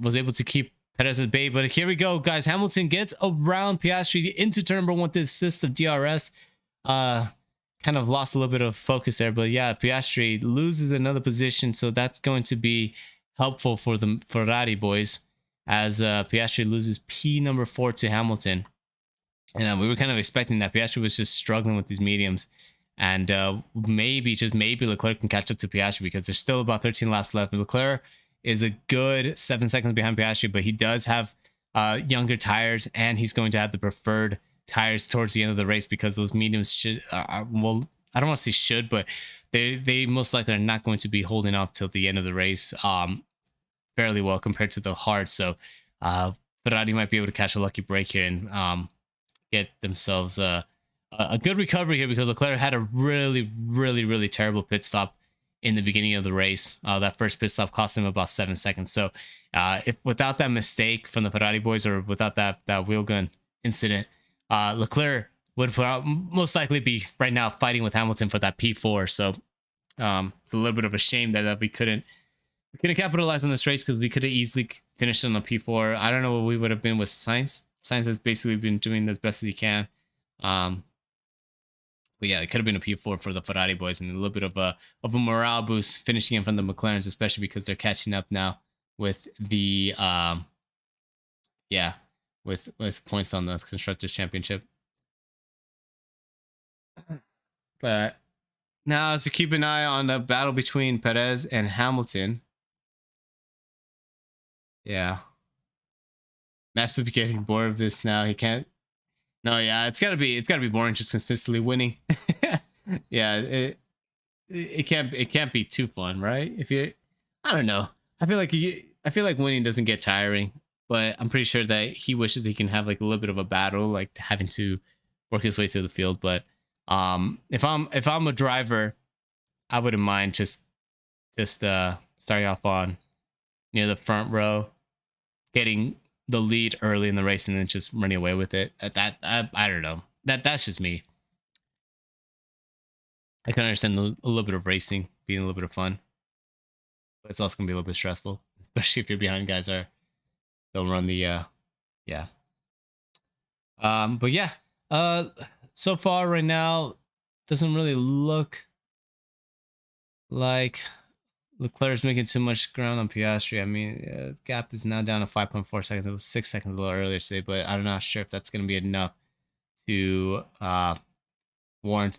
was able to keep Perez at bay, but here we go, guys. Hamilton gets around Piastri into turn number 1 with the assist of DRS. Kind of lost a little bit of focus there, but yeah, Piastri loses another position, so that's going to be helpful for the Ferrari boys, as Piastri loses P number 4 to Hamilton. And we were kind of expecting that. Piastri was just struggling with these mediums, and maybe Leclerc can catch up to Piastri, because there's still about 13 laps left. Leclerc is a good 7 seconds behind Piastri, but he does have younger tires, and he's going to have the preferred tires towards the end of the race, because those mediums should, well, I don't want to say should, but they most likely are not going to be holding off till the end of the race fairly well compared to the hard. So Ferrari might be able to catch a lucky break here and get themselves a good recovery here, because Leclerc had a really terrible pit stop in the beginning of the race. That first pit stop cost him about 7 seconds. So if without that mistake from the Ferrari boys, or without that wheel gun incident, Leclerc would most likely be right now fighting with Hamilton for that P4. So it's a little bit of a shame that we couldn't capitalize on this race, because we could have easily finished on the P4. I don't know what we would have been with Sainz. Sainz has basically been doing as best as he can. But yeah, it could have been a P4 for the Ferrari boys, and a little bit of a morale boost finishing in front of the McLarens, especially because they're catching up now with the with points on the Constructors Championship. But now, as we keep an eye on the battle between Perez and Hamilton, yeah, Mass be getting bored of this now. He can't. No, yeah, it's gotta be boring just consistently winning. Yeah, it can't be too fun, right? I don't know. I feel like winning doesn't get tiring, but I'm pretty sure that he wishes he can have like a little bit of a battle, like having to work his way through the field. But if I'm a driver, I wouldn't mind just starting off on near the front row, getting the lead early in the race, and then just running away with it. I don't know. That's just me. I can understand a little bit of racing being a little bit of fun, but it's also gonna be a little bit stressful, especially if you're behind guys don't run the yeah. But yeah, so far right now doesn't really look like Leclerc's making too much ground on Piastri. I mean, gap is now down to 5.4 seconds. It was 6 seconds a little earlier today, but I'm not sure if that's going to be enough to warrant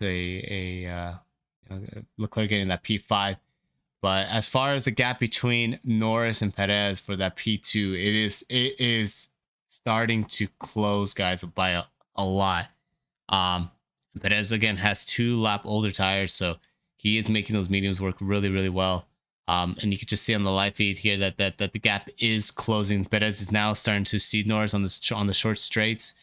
Leclerc getting that P5. But as far as the gap between Norris and Perez for that P2, it is starting to close, guys, by a lot. Perez again has 2 lap older tires, so he is making those mediums work really, really well. And you can just see on the live feed here that the gap is closing. Perez is now starting to see Norris on the short straights,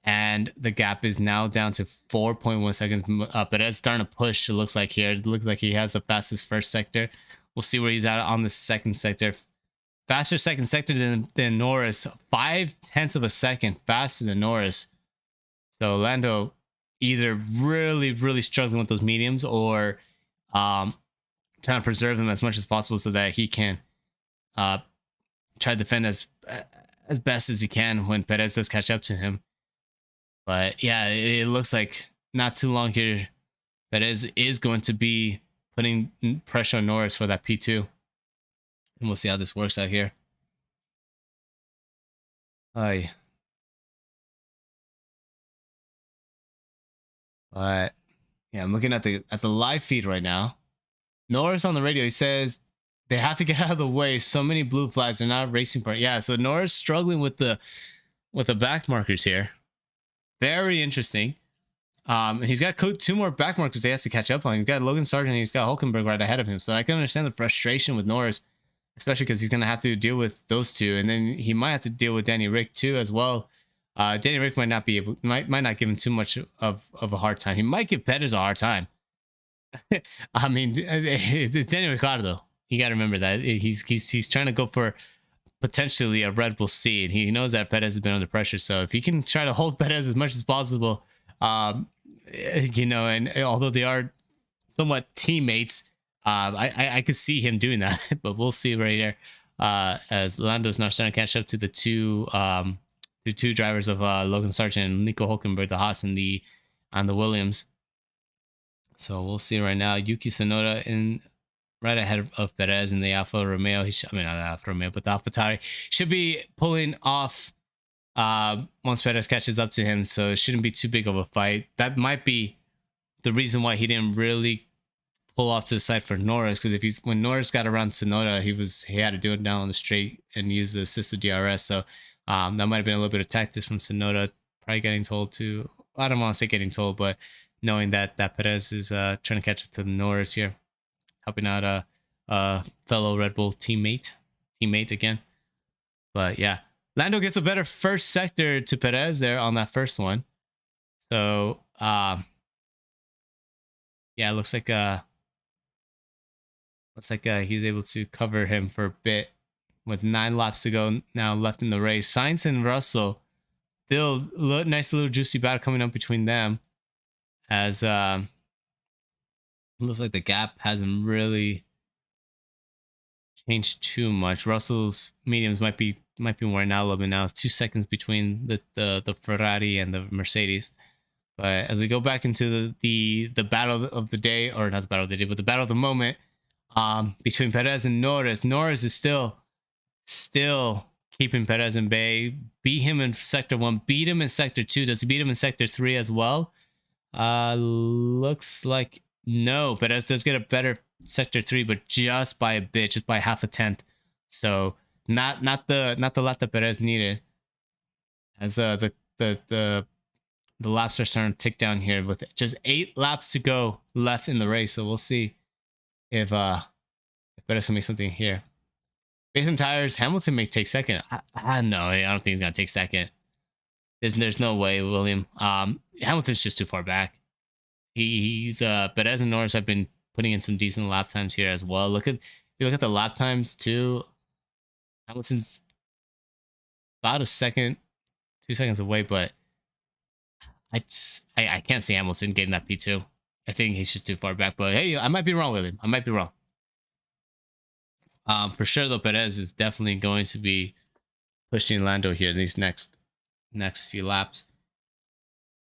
and the gap is now down to 4.1 seconds. Perez starting to push. It looks like here. It looks like he has the fastest first sector. We'll see where he's at on the second sector. Faster second sector than Norris. 0.5 of a second faster than Norris. So Lando either really, really struggling with those mediums, or trying to preserve them as much as possible so that he can try to defend as best as he can when Perez does catch up to him. But yeah, it looks like not too long here, Perez is going to be putting pressure on Norris for that P2. And we'll see how this works out here. But yeah, I'm looking at the live feed right now. Norris on the radio, he says they have to get out of the way. So many blue flags. They're not racing part. Yeah, so Norris struggling with the back markers here. Very interesting. He's got 2 more back markers he has to catch up on. He's got Logan Sargent and he's got Hulkenberg right ahead of him. So I can understand the frustration with Norris, especially because he's going to have to deal with those 2. And then he might have to deal with Danny Rick too as well. Danny Rick might not give him too much of a hard time. He might give Perez a hard time. I mean, it's Danny Ricciardo. You got to remember that he's trying to go for potentially a Red Bull seed. He knows that Perez has been under pressure, so if he can try to hold Perez as much as possible, and although they are somewhat teammates, I could see him doing that. But we'll see right here as Lando's now starting to catch up to the two drivers of Logan Sargent and Nico Hulkenberg, the Haas and the Williams. So we'll see right now. Yuki Tsunoda in right ahead of Perez in the Alfa Romeo. Not the Alfa Romeo, but the AlphaTauri should be pulling off once Perez catches up to him. So it shouldn't be too big of a fight. That might be the reason why he didn't really pull off to the side for Norris, because when Norris got around Tsunoda, he had to do it down on the straight and use the assisted DRS. So that might have been a little bit of tactics from Tsunoda, probably getting told to. I don't want to say getting told, but knowing that Perez is trying to catch up to Norris here, helping out a fellow Red Bull teammate again. But yeah, Lando gets a better first sector to Perez there on that first one. So yeah, it looks like he's able to cover him for a bit with 9 laps to go now left in the race. Sainz and Russell, still nice little juicy battle coming up between them, as looks like the gap hasn't really changed too much. Russell's mediums might be more now a little bit now. It's 2 seconds between the Ferrari and the Mercedes. But as we go back into the battle of the day, or not the battle of the day, but the battle of the moment, between Perez and Norris. Norris is still keeping Perez in bay. Beat him in sector 1, beat him in sector 2. Does he beat him in sector 3 as well? Looks like no. Perez does get a better sector 3, but just by a bit, just by 0.5 So not the lap that Perez needed. As the laps are starting to tick down here with just 8 laps to go left in the race. So we'll see if Perez can make something here. Based on tires, Hamilton may take second. No, I don't think he's gonna take second. There's no way, William. Hamilton's just too far back. He's Perez and Norris have been putting in some decent lap times here as well. If you look at the lap times too, Hamilton's about 2 seconds away, but I can't see Hamilton getting that P2. I think he's just too far back. But hey, I might be wrong, William. I might be wrong. For sure though, Perez is definitely going to be pushing Lando here these next few laps.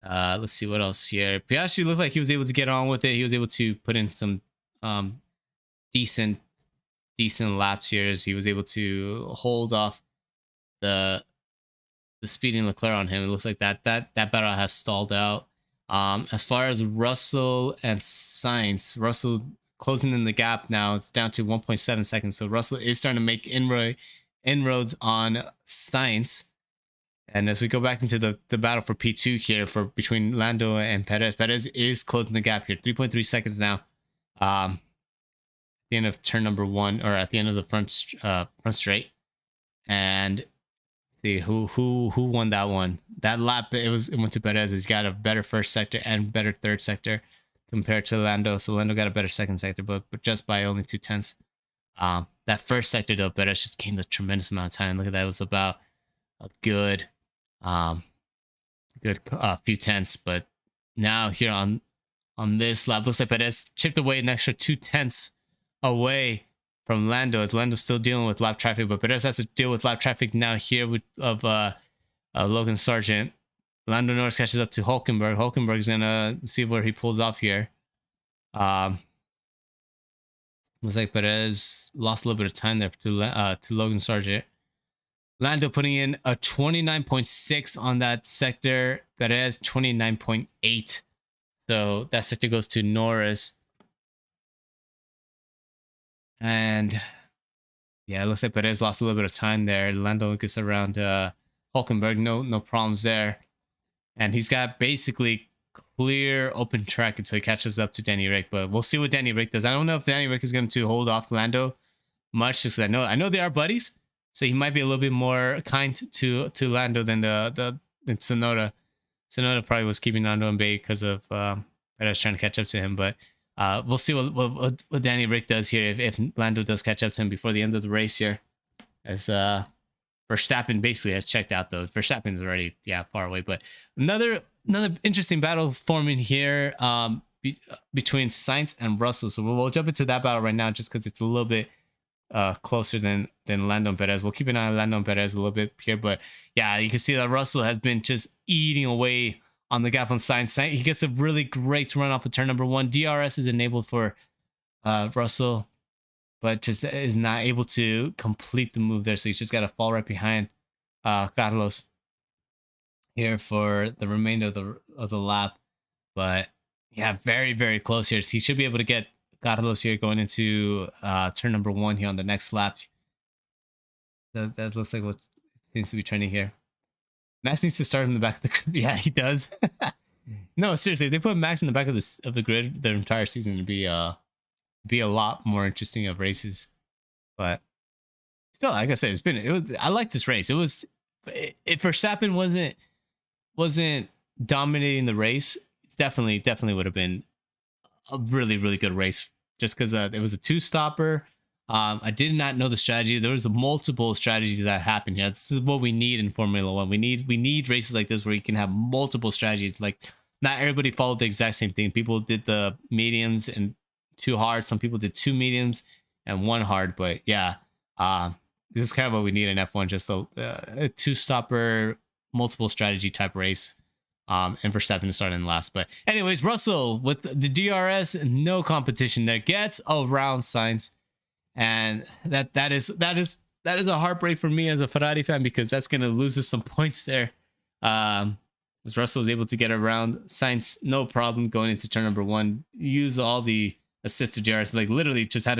Let's see what else here. Piastri looked like he was able to get on with it. He was able to put in some decent laps here. As he was able to hold off the speeding Leclerc on him. It looks like that battle has stalled out. As far as Russell and Sainz, Russell closing in the gap now. It's down to 1.7 seconds. So Russell is starting to make inroads on Sainz. And as we go back into the battle for P2 here between Lando and Perez, Perez is closing the gap here. 3.3 seconds now. At the end of turn number 1, or at the end of the front straight. And see who won that one. That lap it went to Perez. He's got a better first sector and better third sector compared to Lando. So Lando got a better second sector, but just by only 0.2. That first sector though, Perez just gained a tremendous amount of time. Look at that. It was about a good few tenths, but now here on this lap, looks like Perez chipped away an extra 0.2 away from Lando, as Lando's still dealing with lap traffic, but Perez has to deal with lap traffic now here of Logan Sargent. Lando Norris catches up to Hulkenberg. Hulkenberg's gonna see where he pulls off here. Looks like Perez lost a little bit of time there to Logan Sargent. Lando putting in a 29.6 on that sector. Perez 29.8. So that sector goes to Norris. And yeah, it looks like Perez lost a little bit of time there. Lando gets around Hulkenberg. No problems there. And he's got basically clear open track until he catches up to Danny Rick. But we'll see what Danny Rick does. I don't know if Danny Rick is going to hold off Lando much, because I know they are buddies. So he might be a little bit more kind to Lando than than Tsunoda. Tsunoda probably was keeping Lando in bay because of Perez trying to catch up to him. But we'll see what Danny Rick does here if Lando does catch up to him before the end of the race here. As Verstappen basically has checked out though. Verstappen is already far away. But another interesting battle forming here between Sainz and Russell. So we'll jump into that battle right now just because it's a little bit closer than Lando and Perez. We'll keep an eye on Lando and Perez a little bit here, but yeah, you can see that Russell has been just eating away on the gap on Sainz. He gets a really great run off of turn number 1. DRS is enabled for Russell, but just is not able to complete the move there. So he's just got to fall right behind Carlos here for the remainder of the lap. But yeah, very, very close here. So he should be able to get Carlos here going into turn number 1 here on the next lap. That looks like what seems to be trending here. Max needs to start in the back of the grid. Yeah, he does. No, seriously, if they put Max in the back of the grid their entire season, it'd be a lot more interesting of races. But still, like I said, I like this race. If Verstappen wasn't dominating the race, definitely would have been a really, really good race, just because it was a 2-stopper. I did not know the strategy. There was multiple strategies that happened here. This is what we need in Formula One. We need races like this where you can have multiple strategies. Like, not everybody followed the exact same thing. People did the mediums and 2 hard. Some people did 2 mediums and 1 hard. But yeah, this is kind of what we need in F1. Just a 2-stopper, multiple strategy type race. And Verstappen is starting last. But anyways, Russell with the DRS, no competition there, gets around Sainz. And that is a heartbreak for me as a Ferrari fan, because that's going to lose us some points there. As Russell is able to get around Sainz, no problem going into turn number 1. Use all the assisted DRS, like literally just had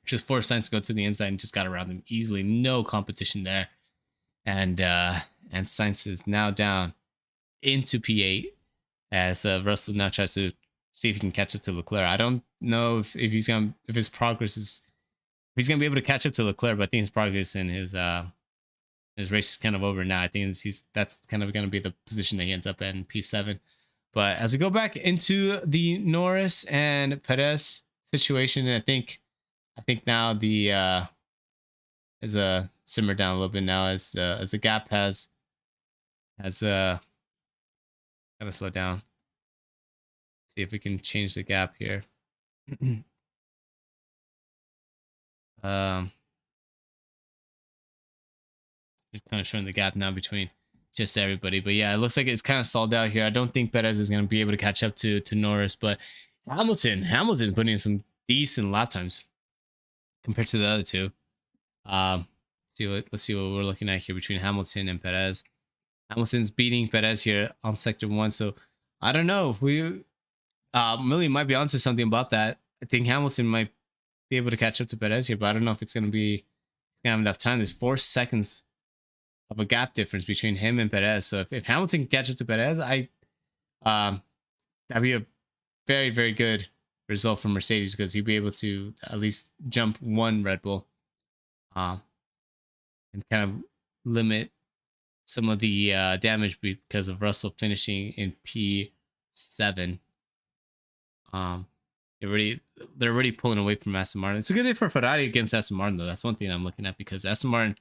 to force Sainz to go to the inside and just got around him easily. No competition there. And Sainz is now down into P8 as Russell now tries to see if he can catch up to Leclerc. I don't know if his progress is, if he's gonna be able to catch up to Leclerc, but I think his progress in his race is kind of over now. I think that's kind of gonna be the position that he ends up in P7. But as we go back into the Norris and Perez situation, I think now the is simmered down a little bit now as the gap has gotta slow down. See if we can change the gap here. Just kind of showing the gap now between just everybody. But yeah, it looks like it's kind of stalled out here. I don't think Perez is going to be able to catch up to Norris, but Hamilton's putting in some decent lap times compared to the other two. Let's see what we're looking at here between Hamilton and Perez. Hamilton's beating Perez here on sector 1, so I don't know. We Millie might be onto something about that. I think Hamilton might be able to catch up to Perez here, but I don't know if it's gonna have enough time. There's 4 seconds of a gap difference between him and Perez. So if Hamilton can catch up to Perez, that'd be a very, very good result for Mercedes, because he'd be able to at least jump one Red Bull, and kind of limit some of the damage because of Russell finishing in P7. They're already pulling away from Aston Martin. It's a good day for Ferrari against Aston Martin, though. That's one thing I'm looking at, because Aston Martin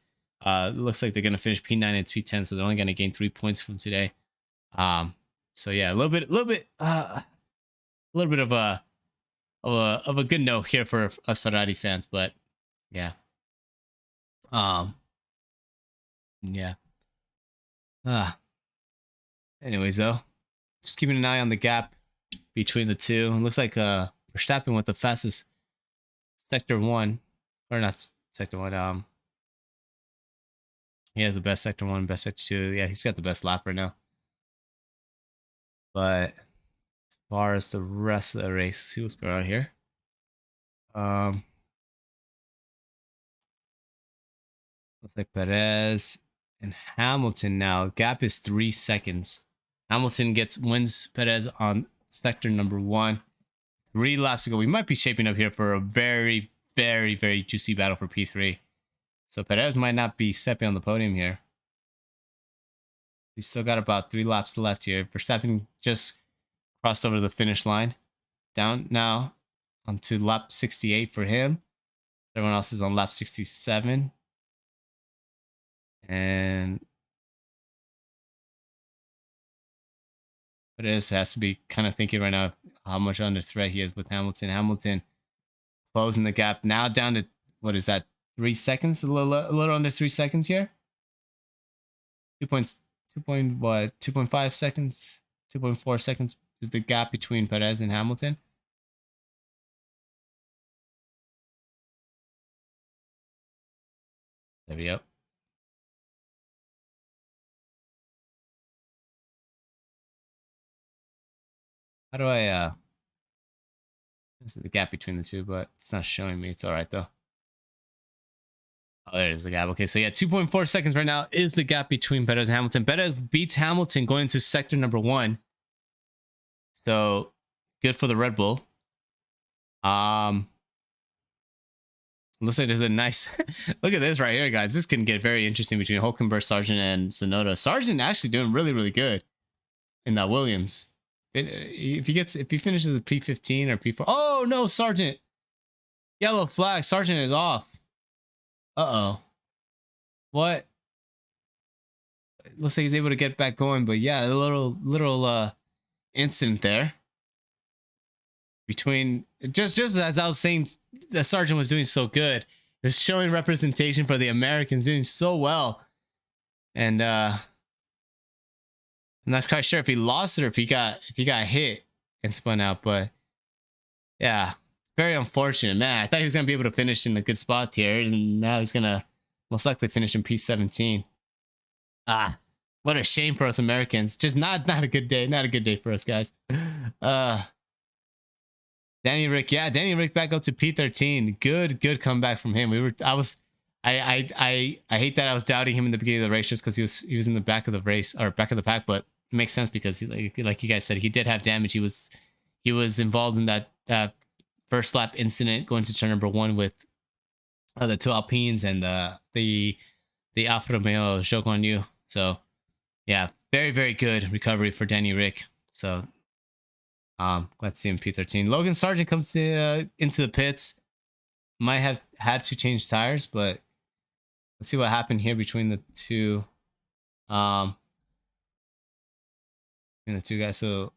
looks like they're going to finish P9 and P10, so they're only going to gain 3 points from today. So yeah, a little bit of a good note here for us Ferrari fans, but yeah. Yeah. Anyways, though, just keeping an eye on the gap between the two. It looks like Verstappen with the fastest sector 1, or not sector 1. He has the best sector 1, best sector 2. Yeah, he's got the best lap right now. But as far as the rest of the race, let's see what's going on here. Looks like Perez and Hamilton now. Gap is 3 seconds. Hamilton wins Perez on sector number 1. 3 laps to go. We might be shaping up here for a very, very, very juicy battle for P3. So Perez might not be stepping on the podium here. He's still got about 3 laps left here. Verstappen just crossed over the finish line. Down now onto lap 68 for him. Everyone else is on lap 67. And Perez has to be kind of thinking right now how much under threat he is with Hamilton. Hamilton closing the gap now down to, what is that, 3 seconds? A little under 3 seconds here. 2.5 seconds? 2.4 seconds is the gap between Perez and Hamilton. There we go. How do I this is the gap between the two, but it's not showing me. It's all right though. Oh, there's the gap. Okay, so yeah, 2.4 seconds right now is the gap between Perez and Hamilton. Perez beats Hamilton going into sector number 1. So good for the Red Bull. Looks like there's a nice look at this right here, guys. This can get very interesting between Hulkenberg, Sargent, and Tsunoda. Sargent actually doing really, really good in that Williams. If he finishes at P15 or P4. Oh no, Sargent. Yellow flag. Sargent is off. Uh-oh. What? It looks like he's able to get back going, but yeah, a little incident there. Between just as I was saying, the Sargent was doing so good. It was showing representation for the Americans doing so well. And I'm not quite sure if he lost it or if he got hit and spun out, but yeah, very unfortunate, man. I thought he was gonna be able to finish in a good spot here, and now he's gonna most likely finish in P17. What a shame for us Americans. Just not a good day. Not a good day for us, guys. Danny Rick, yeah, Danny Rick back up to P13. Good comeback from him. I hate that I was doubting him in the beginning of the race just because he was in the back of the race or back of the pack, but it makes sense because like you guys said, he did have damage. He was involved in that first lap incident going to turn number 1 with the 2 Alpines and the Alfa Romeo Zhou Guan Yu. So yeah, very, very good recovery for Danny Rick. So glad to see him P13. Logan Sargent comes into the pits. Might have had to change tires, but let's see what happened here between the two. Between the two guys. So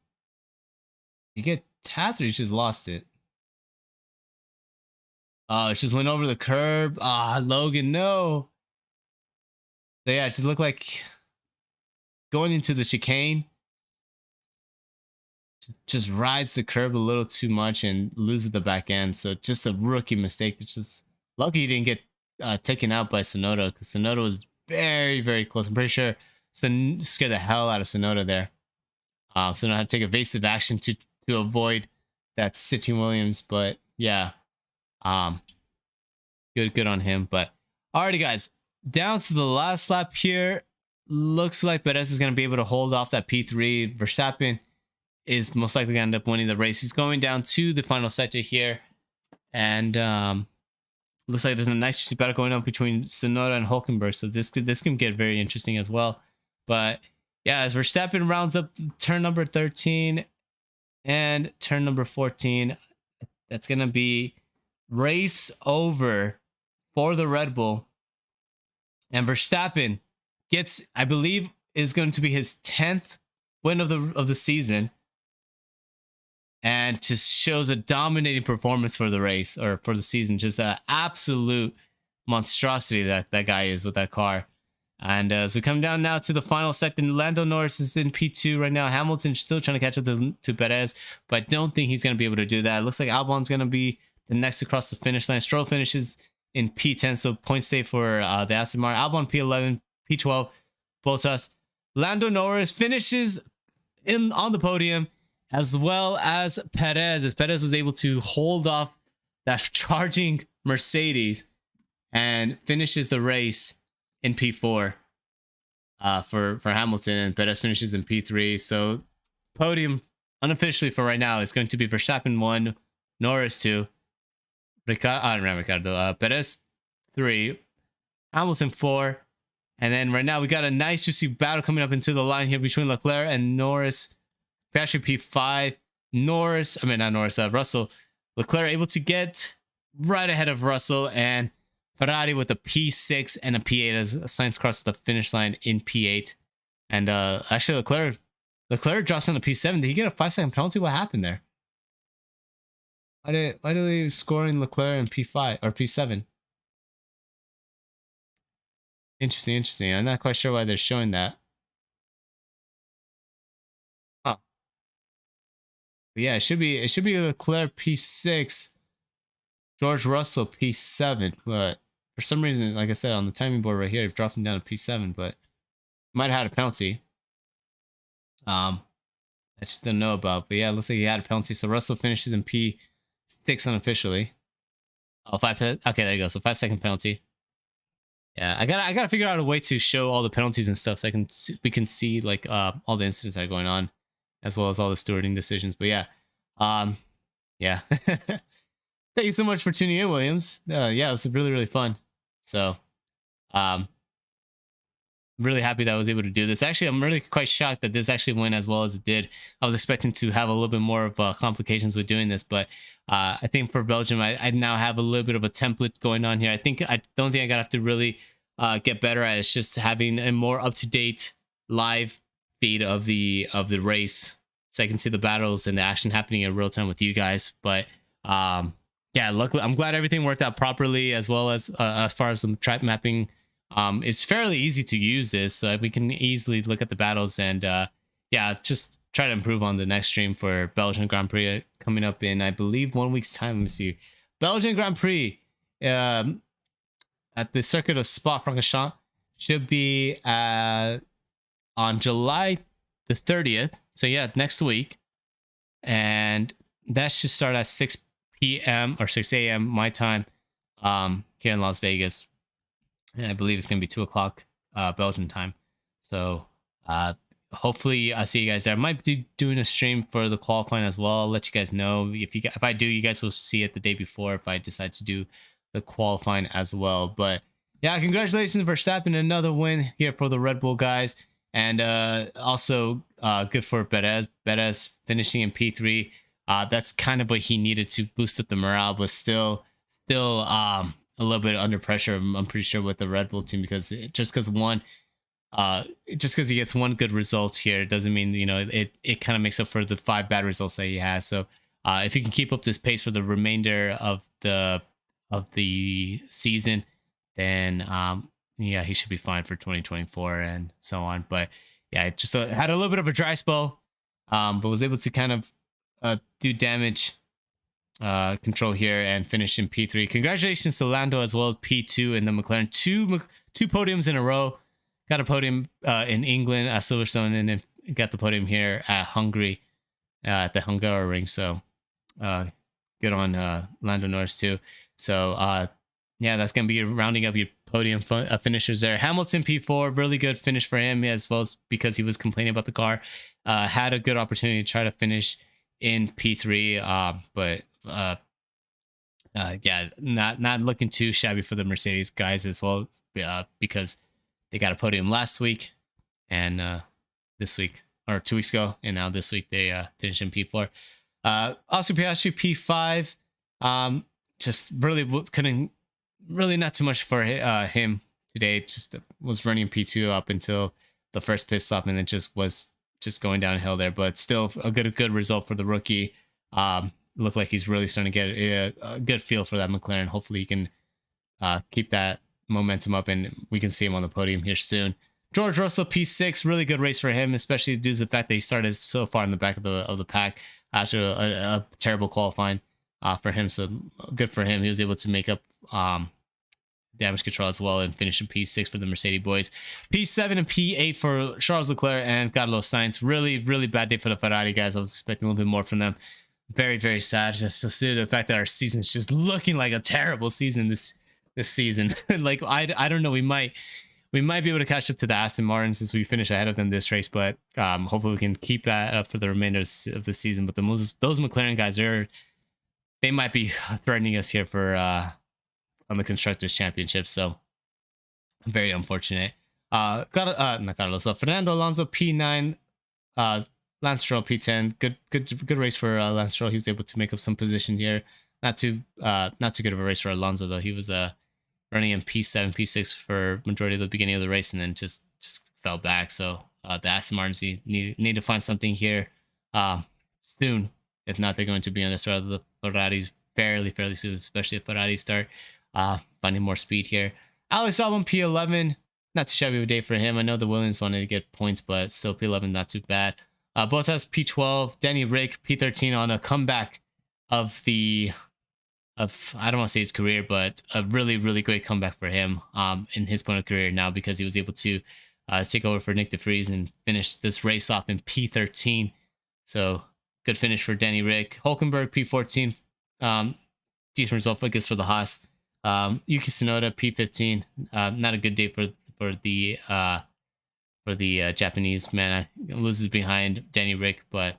you get tapped or you just lost it? Oh, it just went over the curb. Logan, no. So yeah, it just looked like going into the chicane, just rides the curb a little too much and loses the back end. So just a rookie mistake. It's just lucky he didn't get taken out by Sonoda, because Sonoda was very, very close. I'm pretty sure scared the hell out of Sonoda there. Sonoda had to take evasive action to avoid that City Williams. But yeah, good on him. But alrighty, guys, down to the last lap here. Looks like Perez is going to be able to hold off that P3. Verstappen is most likely going to end up winning the race. He's going down to the final sector here, and looks like there's a nice juicy battle going on between Sonoda and Hulkenberg. So this can get very interesting as well. But yeah, as Verstappen rounds up turn number 13 and turn number 14, that's going to be race over for the Red Bull. And Verstappen gets, I believe, is going to be his 10th win of the season, and just shows a dominating performance for the race, or for the season. Just an absolute monstrosity that guy is with that car. And as we come down now to the final sector, Lando Norris is in P2 right now. Hamilton's still trying to catch up to Perez, but I don't think he's going to be able to do that. It looks like Albon's going to be the next across the finish line. Stroll finishes in P10, so points save for the Aston Martin. Albon P11, P12, Bottas. Lando Norris finishes on the podium, as well as Perez, as Perez was able to hold off that charging Mercedes and finishes the race in P4 for Hamilton, and Perez finishes in P3. So podium unofficially for right now is going to be Verstappen 1, Norris 2, Perez 3, Hamilton 4, and then right now we got a nice juicy battle coming up into the line here between Leclerc and Norris. Actually P5, Russell. Leclerc able to get right ahead of Russell, and Ferrari with a P6 and a P8 as Sainz crosses the finish line in P8. And actually Leclerc drops on the P7. Did he get a 5-second penalty? What happened there? Why did they scoring Leclerc in P5 or P7? Interesting. I'm not quite sure why they're showing that. Huh. But yeah, it should be Leclerc P6, George Russell P7, but for some reason, like I said, on the timing board right here, it dropped him down to P7, but might have had a penalty. I just don't know about, but yeah, it looks like he had a penalty. So Russell finishes in P6 unofficially. Oh, 5. Okay, there you go. So 5-second penalty. Yeah, I gotta figure out a way to show all the penalties and stuff, so we can see like all the incidents that are going on, as well as all the stewarding decisions. But yeah, yeah. Thank you so much for tuning in, Williams. Yeah, it was really fun. So, really happy that I was able to do this. Actually, I'm really quite shocked that this actually went as well as it did. I was expecting to have a little bit more of complications with doing this, but I think for Belgium, I now have a little bit of a template going on here. I don't think I gotta have to really get better at it. It's just having a more up-to-date live feed of the race, so I can see the battles and the action happening in real time with you guys. But yeah, luckily, I'm glad everything worked out properly, as well as far as the track mapping. It's fairly easy to use this, so we can easily look at the battles and yeah, just try to improve on the next stream for Belgian Grand Prix coming up in, I believe, 1 week's time. Let me see. Belgian Grand Prix at the circuit of Spa-Francorchamps should be on July the 30th. So yeah, next week, and that should start at 6 p.m. or 6 a.m. my time here in Las Vegas. And I believe it's going to be 2 o'clock Belgian time. So hopefully I'll see you guys there. I might be doing a stream for the qualifying as well. I'll let you guys know. If I do, you guys will see it the day before if I decide to do the qualifying as well. But yeah, congratulations for Verstappen, another win here for the Red Bull guys. And also good for Perez. Perez finishing in P3. That's kind of what he needed to boost up the morale, but still a little bit under pressure, I'm pretty sure, with the Red Bull team, because just because he gets one good result here doesn't mean, you know, it kind of makes up for the 5 bad results that he has. So if he can keep up this pace for the remainder of the season, then yeah, he should be fine for 2024 and so on. But yeah, it just had a little bit of a dry spell, but was able to kind of do damage control here and finish in P3. Congratulations to Lando as well, P2 in the McLaren. Two podiums in a row. Got a podium in England at Silverstone, and then got the podium here at Hungary at the Hungaroring. So good on Lando Norris too. So yeah, that's gonna be rounding up your podium finishers there. Hamilton P4, really good finish for him, as well as because he was complaining about the car. Had a good opportunity to try to finish in P3, but yeah, not looking too shabby for the Mercedes guys as well, because they got a podium last week and this week, or 2 weeks ago, and now this week they finished in P4. Oscar Piastri P5, just really not too much for him today. Just was running P2 up until the first pit stop, and then was going downhill there, but still a good result for the rookie. Looked like he's really starting to get a good feel for that McLaren. Hopefully he can keep that momentum up, and we can see him on the podium here soon. George Russell P6, really good race for him, especially due to the fact that he started so far in the back of the pack after a terrible qualifying for him. So good for him. He was able to make up damage control as well and finish in P6 for the Mercedes boys. P7 and P8 for Charles Leclerc and Carlos Sainz. Really bad day for the Ferrari guys. I was expecting a little bit more from them. Very sad, just due to the fact that our season is just looking like a terrible season this season. Like I don't know, we might be able to catch up to the Aston Martin since we finished ahead of them this race, but hopefully we can keep that up for the remainder of the season. But those McLaren guys, they might be threatening us here for on the Constructors Championship, so very unfortunate. Not Carlos, Fernando Alonso P9, Lance Stroll P10. Good race for Lance Stroll. He was able to make up some position here. Not too good of a race for Alonso though. He was running in P7, P6 for majority of the beginning of the race, and then just fell back. So the Aston Martins need to find something here soon. If not, they're going to be on the start of the Ferraris fairly soon, especially if Ferrari start finding more speed here. Alex Albon P11, not too shabby of a day for him. I know the Williams wanted to get points, but still P11 not too bad. Bottas P12, Danny Rick P13 on a comeback of I don't want to say his career, but a really great comeback for him in his point of career now, because he was able to take over for Nick de Vries and finish this race off in P13. So good finish for Danny Rick. Hulkenberg P14, decent result, I guess, for the Haas. Yuki Tsunoda P15, not a good day for the Japanese man. Loses behind Danny Rick, but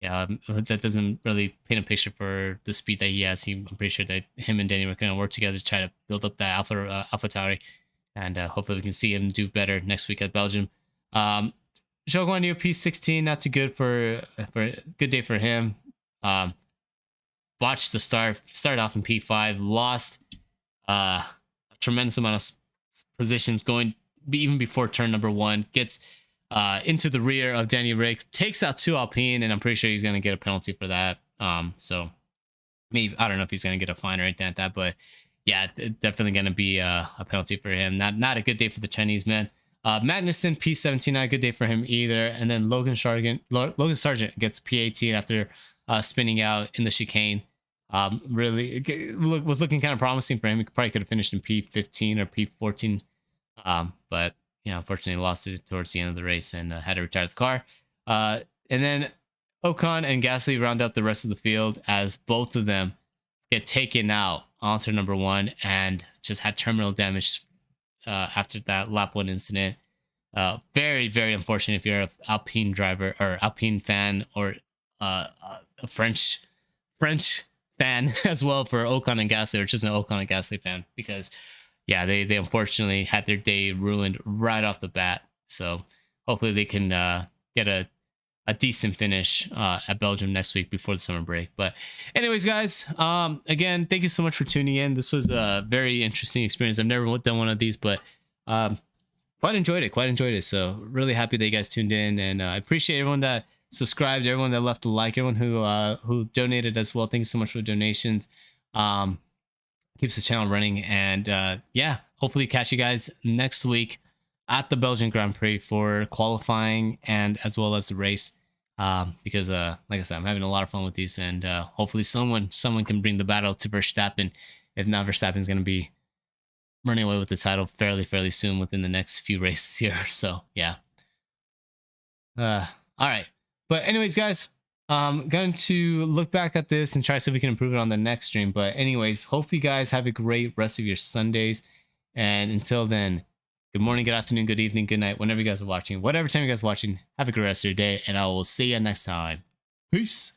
yeah, that doesn't really paint a picture for the speed that he has. I'm pretty sure that him and Danny Rick are going to work together to try to build up that AlphaTauri, and hopefully we can see him do better next week at Belgium. Zhou Guanyu P16, not too good for a good day for him. Watched the start off in P5, lost a tremendous amount of positions going even before turn number 1, gets into the rear of Danny Rick, takes out 2 Alpine, and I'm pretty sure he's going to get a penalty for that. So maybe, I don't know if he's going to get a fine or anything like that, but yeah, definitely going to be a penalty for him. Not a good day for the Chinese man. Magnussen P17, not a good day for him either. And then Logan Sargent gets P18 after spinning out in the chicane. Really was looking kind of promising for him. He probably could have finished in P15 or P14, but you know, unfortunately lost it towards the end of the race and had to retire the car. And then Ocon and Gasly round out the rest of the field as both of them get taken out onto number 1 and just had terminal damage after that lap 1 incident. Very unfortunate if you're an Alpine driver or Alpine fan, or a French fan as well for Ocon and Gasly, or just an Ocon and Gasly fan, because yeah, they unfortunately had their day ruined right off the bat. So hopefully they can get a decent finish at Belgium next week before the summer break. But anyways, guys, again, thank you so much for tuning in. This was a very interesting experience. I've never done one of these, but quite enjoyed it. So really happy that you guys tuned in, and I appreciate everyone that subscribed, everyone that left a like, everyone who donated as well. Thank you so much for the donations. Keeps the channel running, and yeah, hopefully catch you guys next week at the Belgian Grand Prix for qualifying and as well as the race. Because like I said, I'm having a lot of fun with these, and hopefully someone can bring the battle to Verstappen. If not, Verstappen's going to be running away with the title fairly soon within the next few races here. So yeah. All right. But anyways, guys, going to look back at this and try to see if we can improve it on the next stream. But anyways, hope you guys have a great rest of your Sundays. And until then, good morning, good afternoon, good evening, good night, whenever you guys are watching, whatever time you guys are watching, have a great rest of your day, and I will see you next time. Peace.